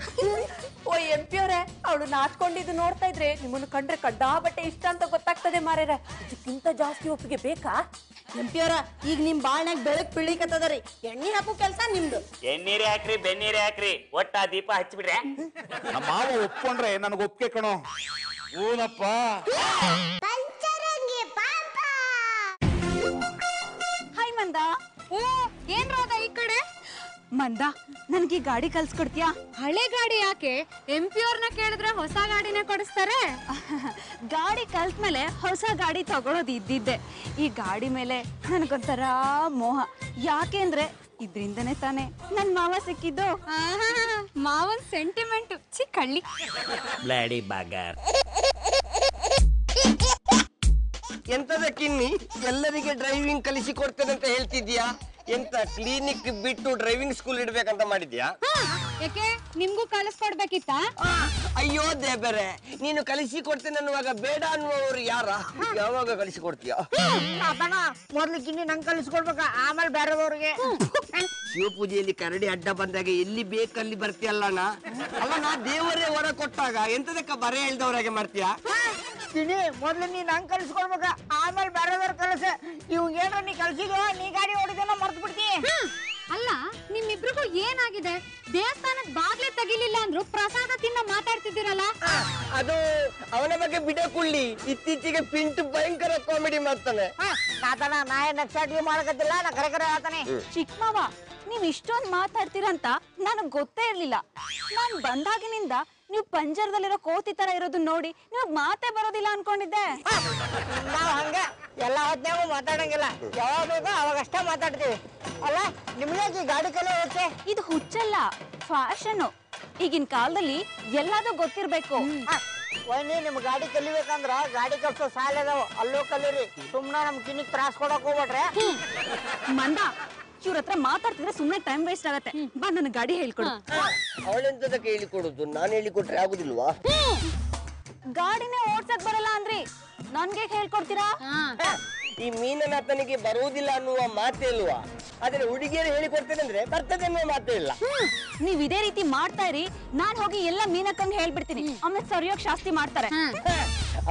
[SPEAKER 3] ಓ MP ಅವ್ರೆ, ಅವಳು ನಾಚ್ಕೊಂಡಿದ್ದು ನೋಡ್ತಾ ಇದ್ರೆ ನಿಮ್ಮನ್ನು ಕಂಡ್ರೆ ಕಡ್ಡಾಬಟ್ಟೆ ಇಷ್ಟ ಅಂತ ಗೊತ್ತಾಗ್ತದೆ ಮಾರೇರೆ. ಇದಕ್ಕಿಂತ ಜಾಸ್ತಿ ಒಪ್ಪಿಗೆ ಬೇಕಾ?
[SPEAKER 4] MP ಅವ್ರ, ಈಗ ನಿಮ್ ಬಾಳ್ನಾಗ ಬೆಳಕ್ ಬೀಳಿಕತ್ತದರಿ. ಎಣ್ಣೆ ಹಾಕೋ ಕೆಲ್ಸ ನಿಮ್ದು.
[SPEAKER 8] ಎಣ್ಣೀರೇ ಹಾಕ್ರಿ, ಬೆನ್ನೀರೇ ಹಾಕ್ರಿ, ಒಟ್ಟ ದೀಪ ಹಚ್ಚಿಬಿಡ್ರೆ.
[SPEAKER 1] ನಮ್ಮ ಮಾವ ಒಪ್ಕೊಂಡ್ರೆ ನನಗೆ ಒಪ್ಪಿಗೆ ಕಣೋ.
[SPEAKER 6] ಊನಪ್ಪ,
[SPEAKER 5] ಹಾಯ್ ಮಂದ.
[SPEAKER 3] ಓ, ಏನ್ ರಾಧ ಈ ಕಡೆ?
[SPEAKER 5] ಮಂದ, ನನ್ಗೆ ಗಾಡಿ ಕಲ್ಸ್ಕೊಡ್ತೀಯಾ?
[SPEAKER 3] ಹಳೆ ಗಾಡಿ ಯಾಕೆ? MP ಅವ್ರನ್ನ ಕೇಳಿದ್ರೆ ಹೊಸ ಗಾಡಿನ ಕೊಡಿಸ್ತಾರೆ.
[SPEAKER 5] ಗಾಡಿ ಕಲ್ತ್ಮೇಲೆ ಹೊಸ ಗಾಡಿ ತಗೊಳೋದು ಇದ್ದಿದ್ದೆ. ಈ ಗಾಡಿ ಮೇಲೆ ನನ್ಗೊಂಥರ ಮೋಹ. ಯಾಕೆಂದ್ರೆ ಇದ್ರಿಂದನೇ ತಾನೇ ನನ್ ಮಾವ ಸಿಕ್ಕಿದ್ದು.
[SPEAKER 3] ಮಾವನ್ ಸೆಂಟಿಮೆಂಟ್ ಚಿಕ್ಕಳ್ಳಿ.
[SPEAKER 2] ಬ್ಲಾಡಿ ಬಾಗರ್. ಎಂತದ ಕಿನ್ನಿ, ಎಲ್ಲರಿಗೆ ಡ್ರೈವಿಂಗ್ ಕಲಿಸಿ ಕೊಡ್ತೇನೆ ಅಂತ ಹೇಳ್ತಿದ್ಯಾ? ಎಂತ ಕ್ಲಿನಿಕ್ ಬಿಟ್ಟು ಡ್ರೈವಿಂಗ್ ಸ್ಕೂಲ್ ಇಡ್ಬೇಕಂತ ಮಾಡಿದ್ಯಾ?
[SPEAKER 3] ಯಾಕೆ, ನಿಮ್ಗೂ ಕಲಿಸ್ಕೊಡ್ಬೇಕಿತ್ತ?
[SPEAKER 2] ಅಯ್ಯೋ ದೇವರೇ, ನೀನು ಕಲಿಸಿ ಕೊಡ್ತೇನೆ ಅನ್ನುವಾಗ ಬೇಡ ಅನ್ನುವವರು ಯಾರ? ಯಾವಾಗ ಕಲಿಸಿ ಕೊಡ್ತೀಯ?
[SPEAKER 4] ಮೊದ್ಲು ಕಿನ್ನಿ ನಂಗೆ ಕಲಿಸ್ಕೊಡ್ಬೇಕ, ಆಮೇಲೆ ಬೇರೆದವ್ರಿಗೆ.
[SPEAKER 2] ಶಿವಪೂಜೆಯಲ್ಲಿ ಕರಡಿ ಅಡ್ಡ ಬಂದಾಗ ಎಲ್ಲಿ ಬೇಕಲ್ಲಿ ಬರ್ತೀಯಲ್ಲಣ್ಣ. ಅಲ್ಲಣ್ಣ, ದೇವರೇ ಹೊರ ಕೊಟ್ಟಾಗ ಎಂತದಕ್ಕ ಬರೆ ಹೇಳ್ದವ್ರಾಗೆ ಮಾಡ್ತೀಯಾ?
[SPEAKER 4] ಕಿನ್ನಿ, ಮೊದ್ಲು ನೀ ನಂಗೆ ಕಲಿಸ್ಕೊಡ್ಬೇಕ, ಆಮೇಲೆ ಬೇರೆದವ್ರ ಕಲಸ. ಇವ್ ಏನ್ರ ನೀ ಕಲ್ಸಿದ್ಯೋ, ನೀ ಗಾಡಿ ಹೊಡಿದೇನೋ ಮರ್ತು ಬಿಡ್ತಿ.
[SPEAKER 3] ಅಲ್ಲ, ನಿಮ್ಮಿಬ್ರಿಗೂ ಏನಾಗಿದೆ? ದೇವಸ್ಥಾನದ ಬಾಗ್ಲೆ ತೆಗಿಲಿಲ್ಲ ಅಂದ್ರು ಪ್ರಸಾದ ತಿನ್ನ ಮಾತಾಡ್ತಿದ್ದೀರಲ್ಲ?
[SPEAKER 2] ಅದು ಅವನ ಬಗ್ಗೆ ಬಿಡಕುಳ್ಳಿ. ಇತ್ತೀಚೆಗೆ ಪಿಂಟು ಭಯಂಕರ ಕಾಮಿಡಿ ಮಾಡ್ತಾನೆ.
[SPEAKER 4] ನಾ ಏನ್ ನೆಕ್ಸ್ಟ್ ಮಾಡಕತ್ತಿಲ್ಲ, ನಾ ಕರೆ ಹೇಳ್ತಾನೆ.
[SPEAKER 5] ಚಿಕ್ಕ ಮಾವ, ನೀವ್ ಇಷ್ಟೊಂದು ಮಾತಾಡ್ತೀರಂತ ನನಗ್ ಗೊತ್ತೇ ಇರ್ಲಿಲ್ಲ. ನಾನ್ ಬಂದಾಗಿನಿಂದ ನೀವು ಪಂಜರದಲ್ಲಿರೋ ಕೋತಿ ತರ ಇರೋದು ನೋಡಿ ನೀವು ಮಾತೇ ಬರೋದಿಲ್ಲ ಅನ್ಕೊಂಡಿದ್ದೆ.
[SPEAKER 4] ನಾವ್ ಹಂಗ ಎಲ್ಲ ಹೊತ್ನಾಗೂ ಮಾತಾಡಂಗಿಲ್ಲ, ಯಾವಾಗ ಬೇಕೋ ಅವಾಗಷ್ಟೇ ಮಾತಾಡ್ತೀವಿ. ಅಲ್ಲ ನಿಮ್ಗೆ ಗಾಡಿ ಕಲೆ ಹೋಗುತ್ತೆ?
[SPEAKER 5] ಇದು ಹುಚ್ಚಲ್ಲ, ಫ್ಯಾಷನ್. ಈಗಿನ ಕಾಲದಲ್ಲಿ ಎಲ್ಲಾದ್ರೂ ಗೊತ್ತಿರ್ಬೇಕು.
[SPEAKER 4] ವೈನಿ ನಿಮ್ ಗಾಡಿ ಕಲಿಬೇಕಂದ್ರ ಗಾಡಿ ಕಲ್ಸೋ ಸಾಲ ಅದಾವ, ಅಲ್ಲೋ ಕಲೀರಿ. ಸುಮ್ನ ನಮ್ ಕಿನ್ನಿಗ್ ತ್ರಾಸ್ ಕೊಡಕ್ ಹೋಗ್ಬೇಡ್ರೆ.
[SPEAKER 5] ಮಂದ, ಇವ್ರ ಹತ್ರ ಮಾತಾಡ್ತಿದ್ರೆ ಸುಮ್ನೆ ಟೈಮ್ ವೇಸ್ಟ್ ಆಗತ್ತೆ. ಬಾ ನನ್ನ ಗಾಡಿ ಹೇಳ್ಕೊಡು.
[SPEAKER 2] ಅವಳೆಂತದಕ್ಕೆ ಹೇಳಿಕೊಡುದು? ನಾನು ಹೇಳಿಕೊಟ್ರೆ ಆಗುದಿಲ್ವಾ?
[SPEAKER 5] ಗಾಡಿನೇ ಓಡ್ಸಕ್ ಬರಲ್ಲ ಅಂದ್ರಿ, ನನ್ಗೆ ಹೇಳ್ಕೊಡ್ತೀರಾ?
[SPEAKER 2] ಈ ಮೀನನಾಥನಿಗೆ ಬರುವುದಿಲ್ಲ ಅನ್ನುವ ಮಾತೇ ಇಲ್ವಾ? ಆದ್ರೆ ಹುಡುಗಿಯರು ಹೇಳಿಕೊಡ್ತೇನೆ ಅಂದ್ರೆ ಬರ್ತದೆ ಅನ್ನುವ ಮಾತೇ ಇಲ್ಲ.
[SPEAKER 5] ನೀವ್ ಇದೇ ರೀತಿ ಮಾಡ್ತಾ ಇರಿ, ನಾನ್ ಹೋಗಿ ಎಲ್ಲ ಮೀನಕ್ಕಂಗ್ ಹೇಳ್ಬಿಡ್ತೀನಿ. ಆಮೇಲೆ ಸರಿಯಾಗಿ ಶಾಸ್ತಿ ಮಾಡ್ತಾರೆ.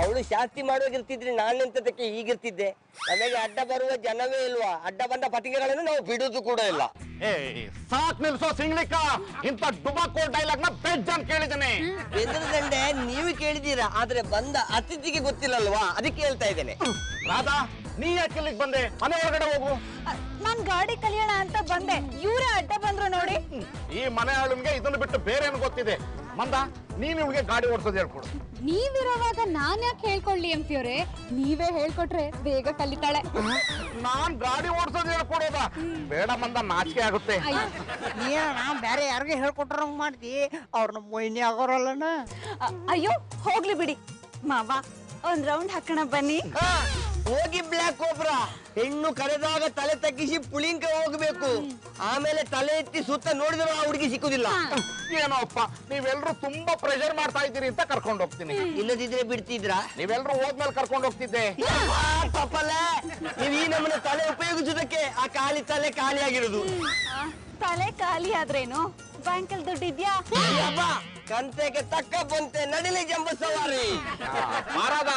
[SPEAKER 2] ಅವಳು ಶಾಸ್ತಿ ಮಾಡುವಾಗಿರ್ತಿದ್ರೆ ನಾನೆಂತದಕ್ಕೆ ಹೀಗಿರ್ತಿದ್ದೆ? ನಮಗೆ ಅಡ್ಡ ಬರುವ ಜನವೇ ಇಲ್ವಾ? ಅಡ್ಡ ಬಂದ ಪತಿಗೆಗಳನ್ನು ನಾವು ಬಿಡುವುದು ಕೂಡ ಇಲ್ಲ.
[SPEAKER 1] ಸಾಕ್ ನಿಲ್ಸೋ ಸಿಂಗ್ಲಿಕ್ಕ, ಇಂತ ಡುಬಾಕೋ ಡೈಲಾಗ್ ನ ಬೆಜ್ಜನ್ ಕೇಳಿದ್ದೇನೆ.
[SPEAKER 2] ಬೆದರದಂಡೆ ನೀವು ಕೇಳಿದ್ದೀರಾ, ಆದ್ರೆ ಬಂದ ಅತಿಥಿಗೆ ಗೊತ್ತಿಲ್ಲಲ್ವಾ? ಅದಕ್ಕೆ ಹೇಳ್ತಾ ಇದ್ದೇನೆ.
[SPEAKER 1] ರಾಧಾ, ನೀ ಯಾಕೆ ಇಲ್ಲಿಗೆ ಬಂದೆ? ಮನೆ ಒಳಗಡೆ ಹೋಗು.
[SPEAKER 5] ನಾನ್ ಗಾಡಿ ಕಲಿಯೋಣ ಅಂತ ಬಂದೆ, ಇವ್ರೇ ಅಡ್ಡ ಬಂದ್ರು ನೋಡಿ.
[SPEAKER 1] ಈ ಮನೆ ಆಳುನ್ಗೆ ಇದನ್ನು ಬಿಟ್ಟು ಬೇರೆ ಏನು ಗೊತ್ತಿದೆ? ಮಂದ, ನೀನ್ ಇವ್ಳಿಗೆ ಗಾಡಿ ಓಡಿಸೋದು ಹೇಳ್ಕೊಡು.
[SPEAKER 3] ನೀವಿರೋವಾಗ ನಾನ್ ಯಾಕೆ ಹೇಳ್ಕೊಳ್ಳಿ ಎಂಪಿಯವ್ರೆ? ನೀವೇ ಹೇಳ್ಕೊಟ್ರೆ ಬೇಗ ಕಲಿತಾಳೆ.
[SPEAKER 1] ನಾನ್ ಗಾಡಿ ಓಡಿಸೋದು ಹೇಳ್ಕೊಡೋದ? ಬೇಡ ಮಂದ, ನಾಚಿಕೆ ಆಗುತ್ತೆ.
[SPEAKER 4] ನೀನ ಬೇರೆ ಯಾರಿಗೆ ಹೇಳ್ಕೊಟ್ರಂಗ್ ಮಾಡ್ತಿ, ಅವ್ರ ನಮ್ಮ ಮೊಯ್ನಿ ಆಗೋರಲ್ಲನ.
[SPEAKER 5] ಅಯ್ಯೋ ಹೋಗ್ಲಿ ಬಿಡಿ ಮಾವ, ಒಂದ್ ರೌಂಡ್ ಹಾಕೋಣ ಬನ್ನಿ.
[SPEAKER 2] ಹೋಗಿ ಬ್ಲ್ಯಾಕ್ ಕೋಬ್ರಾ. ಹೆಣ್ಣು ಕರೆದಾಗ ತಲೆ ತಗ್ಗಿಸಿ ಪುಳಿಂಕ ಹೋಗ್ಬೇಕು, ಆಮೇಲೆ ತಲೆ ಎತ್ತಿ ಸುತ್ತ ನೋಡಿದ್ರು ಆ ಹುಡುಗಿ ಸಿಕ್ಕುದಿಲ್ಲ.
[SPEAKER 1] ಏನೋ ಅಪ್ಪ, ನೀವೆಲ್ರು ತುಂಬಾ ಪ್ರೆಷರ್ ಮಾಡ್ತಾ ಇದ್ದೀರಿ ಅಂತ ಕರ್ಕೊಂಡು ಹೋಗ್ತೀನಿ.
[SPEAKER 2] ಇಲ್ಲದಿದ್ರೆ ಬಿಡ್ತಿದ್ರಾ?
[SPEAKER 1] ನೀವೆಲ್ರು ಹೋದ್ಮೇಲೆ ಕರ್ಕೊಂಡು ಹೋಗ್ತಿದ್ದೆ.
[SPEAKER 2] ಪಾಪಲೆ, ನೀವು ಈ ನಮ್ಮನ್ನ ತಲೆ ಉಪಯೋಗಿಸೋದಕ್ಕೆ ಆ ಖಾಲಿ ತಲೆ ಖಾಲಿ ಆಗಿರೋದು.
[SPEAKER 5] ತಲೆ ಖಾಲಿ ಆದ್ರೇನು, ಬ್ಯಾಂಕಲ್ಲಿ ದುಡ್ಡಿದ್ಯಾ?
[SPEAKER 2] ಕಂತೆಗೆ ತಕ್ಕ ಬಂತೆ, ನಡಿಲಿ ಜಂಬೂ ಸವಾರಿ.
[SPEAKER 1] ಮಾರಾದ,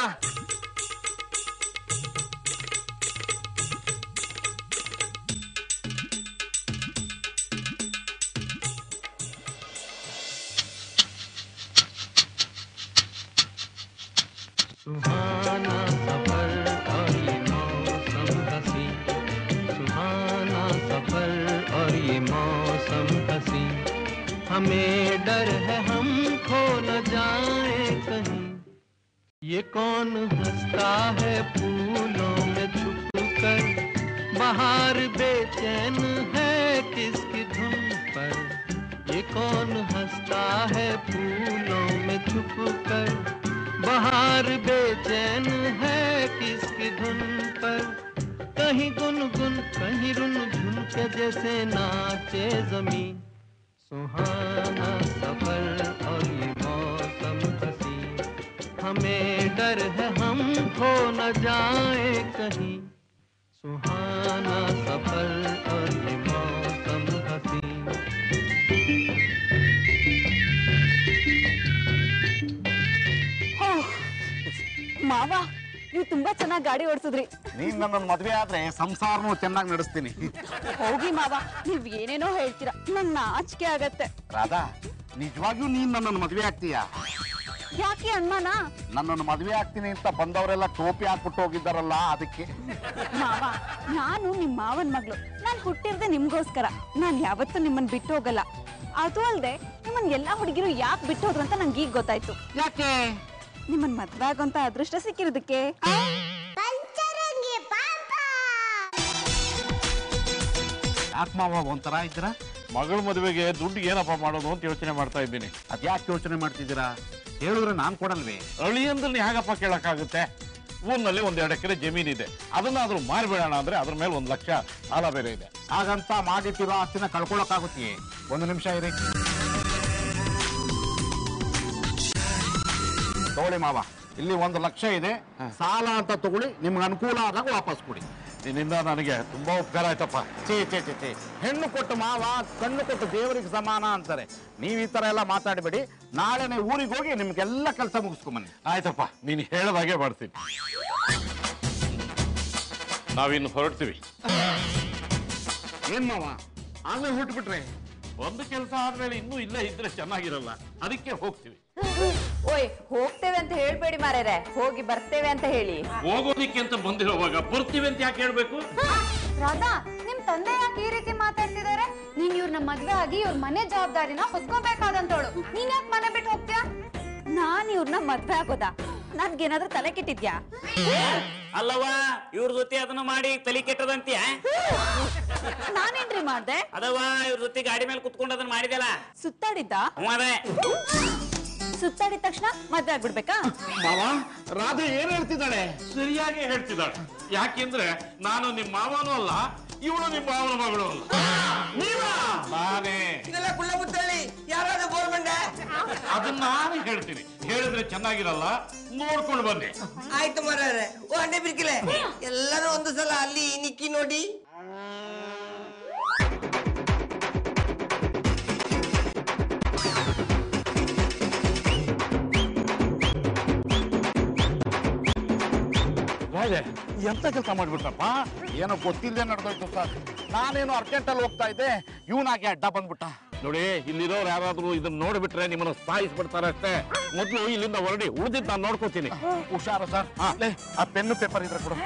[SPEAKER 9] सुहाना सफर और ये मौसम हसी, सुहाना सफर और ये मौसम हसी, हमें डर है हम खो न जाए कहीं, ये कौन हंसता है फूलों में छुपकर, बाहर बेचैन है किसकी धुन पर, ये कौन हंसता है फूलों में छुपकर, बाहर बेचैन है किसकी धुन पर, कहीं गुनगुन कहीं रुन झुन के जैसे नाचे जमीन, सुहाना सफर और ये मौसम हसी, हमें डर है हम खो न जाए कहीं, सुहाना सफर और ये मौसम हसी.
[SPEAKER 5] ಮಾವ, ನೀವು ತುಂಬಾ ಚೆನ್ನಾಗಿ ಗಾಡಿ ಓಡಿಸಿದ್ರಿ.
[SPEAKER 1] ನೀನ್ ನನ್ನ ಮದ್ವೆ ಆದ್ರೆ ಸಂಸಾರನೂ ಚೆನ್ನಾಗಿ ನಡೆಸ್ತೀನಿ.
[SPEAKER 5] ಹೋಗಿ ಮಾವ, ನೀವ್ ಏನೇನೋ ಹೇಳ್ತೀರಾ, ನನ್ನ ನಾಚಿಕೆ ಆಗತ್ತೆ.
[SPEAKER 1] ರಾಧಾ, ನಿಜವಾಗಿಯೂ ನೀನ್ ನನ್ನನ್ನು ಮದ್ವೆ ಆಗ್ತೀಯಾ?
[SPEAKER 5] ಯಾಕೆ ಅನುಮಾನ?
[SPEAKER 1] ನನ್ನನ್ನು ಮದ್ವೆ ಆಗ್ತೀನಿ ಅಂತ ಬಂದವರೆಲ್ಲ ಟೋಪಿ ಹಾಕ್ಬಿಟ್ಟು ಹೋಗಿದ್ದಾರಲ್ಲ, ಅದಕ್ಕೆ.
[SPEAKER 5] ಮಾವ, ನಾನು ನಿಮ್ ಮಾವನ್ ಮಗಳು, ನಾನ್ ಹುಟ್ಟಿರ್ದೆ ನಿಮ್ಗೋಸ್ಕರ. ನಾನ್ ಯಾವತ್ತೂ ನಿಮ್ಮನ್ ಬಿಟ್ಟು ಹೋಗಲ್ಲ. ಅದು ಅಲ್ದೆ ನಿಮ್ಮನ್ ಎಲ್ಲಾ ಹುಡುಗಿರು ಯಾಕೆ ಬಿಟ್ಟು ಹೋದ್ರು ಅಂತ ನಂಗೆ ಈಗ ಗೊತ್ತಾಯ್ತು.
[SPEAKER 1] ಯಾಕೆ?
[SPEAKER 5] ನಿಮ್ಮನ್ ಮದ್ವೆ ಆಗೋಂತ ಅದೃಷ್ಟ ಸಿಕ್ಕಿರೋದಕ್ಕೆ.
[SPEAKER 1] ಯಾಕೆ ಮಾವ ಒಂಥರ ಇದ್ದೀರಾ?
[SPEAKER 6] ಮಗಳ ಮದುವೆಗೆ ದುಡ್ಡು ಏನಪ್ಪ ಮಾಡೋದು ಅಂತ ಯೋಚನೆ ಮಾಡ್ತಾ ಇದ್ದೀನಿ.
[SPEAKER 1] ಅದ್ಯಾಕೆ ಯೋಚನೆ ಮಾಡ್ತಿದ್ದೀರಾ? ಹೇಳಿದ್ರೆ ನಾನ್ ಕೊಡಲ್ವೇ?
[SPEAKER 6] ಅಳಿಯಂದ್ರೆ ಹೇಗಪ್ಪ ಕೇಳಕ್ಕಾಗುತ್ತೆ? ಊರಿನಲ್ಲಿ 1-2 ಎಕರೆ ಜಮೀನಿದೆ, ಅದನ್ನಾದ್ರೂ ಮಾರಿಬಿಡೋಣ ಅಂದ್ರೆ ಅದ್ರ ಮೇಲೆ 1 ಲಕ್ಷ ಸಾಲ ಬೇರೆ ಇದೆ.
[SPEAKER 1] ಹಾಗಂತ ಮಾಡಿಟ್ಟಿರೋ ಆಸ್ತಿನ ಕಳ್ಕೊಳಕ್ಕಾಗುತ್ತೆ? ಒಂದು ನಿಮಿಷ ಇರಿ. ತಗೊಳ್ಳಿ ಮಾವ, ಇಲ್ಲಿ 1 ಲಕ್ಷ ಇದೆ, ಸಾಲ ಅಂತ ತಗೊಳ್ಳಿ, ನಿಮ್ಗೆ ಅನುಕೂಲ ಆದಾಗ ವಾಪಸ್ ಕೊಡಿ.
[SPEAKER 6] ನಿನ್ನಿಂದ ನನಗೆ ತುಂಬಾ ಉಪಕಾರ ಆಯ್ತಪ್ಪ.
[SPEAKER 1] ಚೇ, ಹೆಣ್ಣು ಕೊಟ್ಟು ಮಾವ, ಕಣ್ಣು ಕೊಟ್ಟು ದೇವರಿಗೆ ಸಮಾನ ಅಂತಾರೆ. ನೀವ್ ಈ ತರ ಎಲ್ಲ ಮಾತಾಡಬೇಡಿ. ನಾಳೆನೆ ಊರಿಗೆ ಹೋಗಿ ನಿಮ್ಗೆಲ್ಲ ಕೆಲಸ ಮುಗಿಸ್ಕೊಂಬನ್ನಿ.
[SPEAKER 6] ಆಯ್ತಪ್ಪ, ನೀನು ಹೇಳದಾಗೆ ಮಾಡ್ತೀನಿ. ನಾವಿನ್ನು ಹೊರಡ್ತೀವಿ.
[SPEAKER 1] ಏನ್ ಮಾವ, ಆಮೇಲೆ ಹೊರಟ್ಬಿಟ್ರೆ?
[SPEAKER 6] ಒಂದು ಕೆಲಸ ಆದ್ಮೇಲೆ ಇನ್ನೂ ಇಲ್ಲೇ ಇದ್ರೆ ಚೆನ್ನಾಗಿರಲ್ಲ, ಅದಕ್ಕೆ ಹೋಗ್ತೀವಿ.
[SPEAKER 5] ಓಯ್, ಹೋಗ್ತೇವೆ ಅಂತ ಹೇಳ್ಬೇಡಿ ಮಾರ್ಯಾರೆ, ಹೋಗಿ ಬರ್ತೇವೆ ಅಂತ ಹೇಳಿ.
[SPEAKER 6] ಹೋಗೋದಿಕ್ಕೆ ಅಂತ ಬಂದಿರೋವಾಗ ಬರ್ತೀವಿ ಅಂತ ಯಾಕೆ ಹೇಳ್ಬೇಕು?
[SPEAKER 3] ರಾಧಾ, ನಿಮ್ ತಂದೆ ಯಾಕೆ ಈ ರೀತಿ ಮಾತಾಡ್ತಿದ್ದಾರೆ? ಇವ್ರನ್ನ ಮದ್ವೆ ಆಗಿ ಇವ್ರ ಮನೆ ಜವಾಬ್ದಾರಿನ ಹೊತ್ಕೋಬೇಕಾದಂತವಳು. ನೀನ್ ಯಾಕೆ ಮನೆ ಬಿಟ್ಟು ಹೋಗ್ತೀಯಾ?
[SPEAKER 5] ನಾನ್ ಇವ್ರನ್ನ ಮದ್ವೆ ಆಗೋದಾ? ನನ್ಗೇನಾದ್ರೂ ತಲೆ ಕೆಟ್ಟಿದ್ಯಾ?
[SPEAKER 8] ಅಲ್ಲವಾ ಇವ್ರ ಜೊತೆ ಅದನ್ನ ಮಾಡಿ ತಲೆ ಕೆಟ್ಟದಂತೀಯ?
[SPEAKER 5] ನಾನೇನ್ರಿ ಮಾಡ್ದೆ?
[SPEAKER 8] ಅದವಾ ಇವ್ರ ಜೊತೆ ಗಾಡಿ ಮೇಲೆ ಕುತ್ಕೊಂಡು ಅದನ್ನ ಮಾಡಿದಲ್ಲ.
[SPEAKER 5] ಸುತ್ತಾಡಿದ್ದ?
[SPEAKER 8] ಅದೇ
[SPEAKER 5] ಸುತ್ತಾಡಿದ ತಕ್ಷಣ ಮದ್ವೆ ಆಗ್ಬಿಡ್ಬೇಕಾ?
[SPEAKER 1] ಮಾವ, ರಾಧೆ ಏನ್ ಹೇಳ್ತಿದ್ದಾಳೆ?
[SPEAKER 6] ಸರಿಯಾಗಿ ಹೇಳ್ತಿದ್ದಾಳೆ. ಯಾಕೆಂದ್ರೆ ನಾನು ನಿಮ್ಮ ಮಾವನೂ ಅಲ್ಲ, ಇವಳು ನಿಮ್ಮ ಮಾವನ ಮಗಳು ಅಲ್ಲ. ನಾನೇ
[SPEAKER 2] ಇದೆಲ್ಲ ಕುಳ್ಳ ಮುತ್ತಳ್ಳಿ ಯಾರಾದ್ರೂ ಗೋರ್ಮೆಂಟ್
[SPEAKER 6] ಅದನ್ನ ನಾನು ಹೇಳ್ತೀನಿ. ಹೇಳಿದ್ರೆ ಚೆನ್ನಾಗಿರಲ್ಲ, ನೋಡ್ಕೊಂಡು ಬನ್ನಿ.
[SPEAKER 2] ಆಯ್ತು ಮಾರ್ರೆ. ಓ ಅಂಡೆ ಬಿರ್ಕಿಲೆ ಎಲ್ಲರೂ ಒಂದು ಸಲ ಅಲ್ಲಿ ನಿಕ್ಕಿ ನೋಡಿ.
[SPEAKER 6] ರಾಜೆ ಎಂತ ಕೆಲಸ ಮಾಡ್ಬಿಟ್ರಪ್ಪ?
[SPEAKER 1] ಏನೋ ಗೊತ್ತಿಲ್ಲದೆ ನಡೆದೋಯ್ತು ಸರ್. ನಾನೇನು ಅರ್ಜೆಂಟಲ್ಲಿ ಹೋಗ್ತಾ ಇದ್ದೆ, ಇವನಾಗೆ ಅಡ್ಡ ಬಂದ್ಬಿಟ್ಟ.
[SPEAKER 6] ನೋಡಿ, ಇಲ್ಲಿರೋರು ಯಾರಾದ್ರೂ ಇದನ್ನ ನೋಡ್ಬಿಟ್ರೆ ನಿಮ್ಮನ್ನ ಸಾಯಿಸ್ಬಿಡ್ತಾರೆ ಅಷ್ಟೇ. ಮೊದ್ಲು ಇಲ್ಲಿಂದ ಹೊರಡಿ, ಉಳಿದಿದ್ದು ನಾನು ನೋಡ್ಕೋತೀನಿ.
[SPEAKER 1] ಹುಷಾರು ಸರ್. ಆ ಪೆನ್ನು ಪೇಪರ್ ಇದ್ರೆ ಕೊಡು.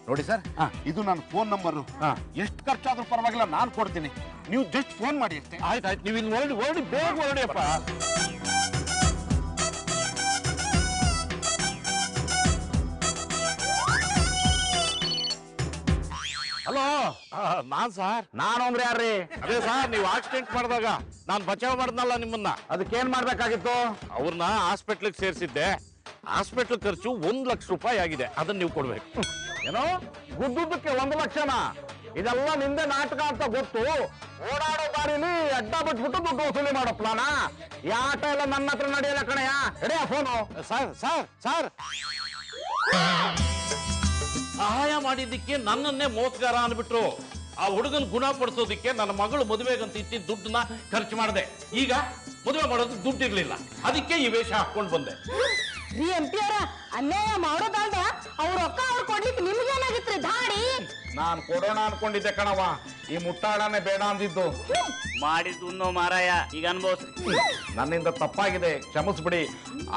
[SPEAKER 1] ನೋಡಿ ಸರ್, ಇದು ನನ್ನ ಫೋನ್ ನಂಬರ್. ಎಷ್ಟು ಖರ್ಚಾದ್ರೂ ಪರವಾಗಿಲ್ಲ, ನಾನು ಕೊಡ್ತೀನಿ. ನೀವು ಜಸ್ಟ್ ಫೋನ್ ಮಾಡಿ ಅಷ್ಟೇ.
[SPEAKER 6] ಆಯ್ತಾಯ್ತು, ನೀವು ಇಲ್ಲಿ ಹೊರಡಿ ಹೊರಡಿ, ಬೇಗ ಹೊರಡಿಯಪ್ಪ. ಹಲೋ, ನಾನ್ ಸರ್.
[SPEAKER 1] ನಾನು ಅಂದ್ರೆ ಯಾರ್ರಿ?
[SPEAKER 6] ಅದೇ ಸರ್, ನೀವು ಆಕ್ಸಿಡೆಂಟ್ ಮಾಡಿದಾಗ ನಾನು ಬಚಾವ್ ಮಾಡಿದ್ನಲ್ಲ ನಿಮ್ಮನ್ನ.
[SPEAKER 1] ಅದಕ್ಕೇನ್ ಮಾಡ್ಬೇಕಾಗಿತ್ತು?
[SPEAKER 6] ಅವ್ರನ್ನ ಹಾಸ್ಪಿಟ್ಲಿಗೆ ಸೇರಿಸಿದ್ದೆ. ಹಾಸ್ಪಿಟ್ಲ್ ಖರ್ಚು 1 ಲಕ್ಷ ರೂಪಾಯಿ ಆಗಿದೆ. ಅದನ್ನ ನೀವು ಕೊಡ್ಬೇಕು.
[SPEAKER 1] ಏನೋ ಗುದ್ದುದಕ್ಕೆ 1 ಲಕ್ಷನಾ? ಇದೆಲ್ಲ ನಿಂದೆ ನಾಟಕ ಅಂತ ಗೊತ್ತು. ಓಡಾಡೋ ದಾರಿಲಿ ಅಡ್ಡ ಬಿಟ್ಬಿಟ್ಟು ದುಡ್ಡು ವಸೂಲಿ ಮಾಡೋ ಪ್ಲಾನ? ಈ ಆಟ ಎಲ್ಲ ನನ್ನ ಹತ್ರ ನಡೆಯಲ್ಲ ಕಣಯ್ಯ. ಎಡೆಯ ಫೋನು.
[SPEAKER 6] ಸರ್ ಸರ್ ಸರ್, ಸಹಾಯ ಮಾಡಿದ್ದಕ್ಕೆ ನನ್ನನ್ನೇ ಮೋಸಗಾರ ಅಂದ್ಬಿಟ್ರು. ಆ ಹುಡುಗನ ಗುಣಪಡಿಸೋದಿಕ್ಕೆ ನನ್ನ ಮಗಳು ಮದುವೆಗಂತ ಇಟ್ಟಿದ್ದ ದುಡ್ಡನ್ನ ಖರ್ಚು ಮಾಡಿದೆ. ಈಗ ಮದುವೆ ಮಾಡೋದಕ್ಕೆ ದುಡ್ಡು ಇರ್ಲಿಲ್ಲ, ಅದಕ್ಕೆ ಈ ವೇಷ ಹಾಕೊಂಡು ಬಂದೆ.
[SPEAKER 4] ರೀ MP ಅವರ ಅನ್ಯಾಯ ಮಾಡೋದಲ್ದ ಅವ್ರ ರೊಕ್ಕ ಅವ್ರು ಕೊಡ್ಲಿಕ್ಕೆ ನಿಮ್ಗೇನಾಗಿತ್ರಿ ಧಾಡಿ?
[SPEAKER 1] ನಾನ್ ಕೊಡೋಣ ಅನ್ಕೊಂಡಿದ್ದೆ ಕಣವ, ಈ ಮುಟ್ಟಾಡನೆ ಬೇಡ ಅಂದಿದ್ದು.
[SPEAKER 8] ಮಾಡಿದ್ದು ಮಾರಾಯ, ಈಗ ಅನ್ಭವಿಸ್ರಿ.
[SPEAKER 1] ನನ್ನಿಂದ ತಪ್ಪಾಗಿದೆ, ಕ್ಷಮಿಸ್ಬಿಡಿ.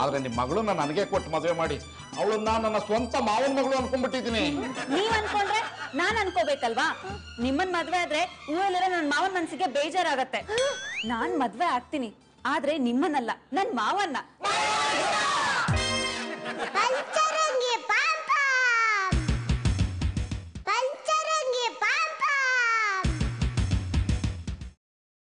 [SPEAKER 1] ಆದ್ರೆ ನಿಮ್ ಮಗಳನ್ನ ನನಗೆ ಕೊಟ್ಟು ಮದುವೆ ಮಾಡಿ ಅವಳನ್ನ ನನ್ನ ಸ್ವಂತ ಮಾವನ ಮಗಳು ಅನ್ಕೊಂಡ್ಬಿಟ್ಟಿದ್ದೀನಿ.
[SPEAKER 5] ನೀವ್ ಅನ್ಕೊಂಡ್ರೆ ನಾನ್ ಅನ್ಕೋಬೇಕಲ್ವಾ? ನಿಮ್ಮನ್ ಮದ್ವೆ ಆದ್ರೆ ಊರಲ್ಲಿರೋ ನನ್ ಮಾವನ್ ಮನ್ಸಿಗೆ ಬೇಜಾರಾಗತ್ತೆ. ನಾನ್ ಮದ್ವೆ ಆಗ್ತೀನಿ, ಆದ್ರೆ ನಿಮ್ಮನ್ನಲ್ಲ, ನನ್ ಮಾವನ್ನ.
[SPEAKER 4] ಕಲ್ಚರ್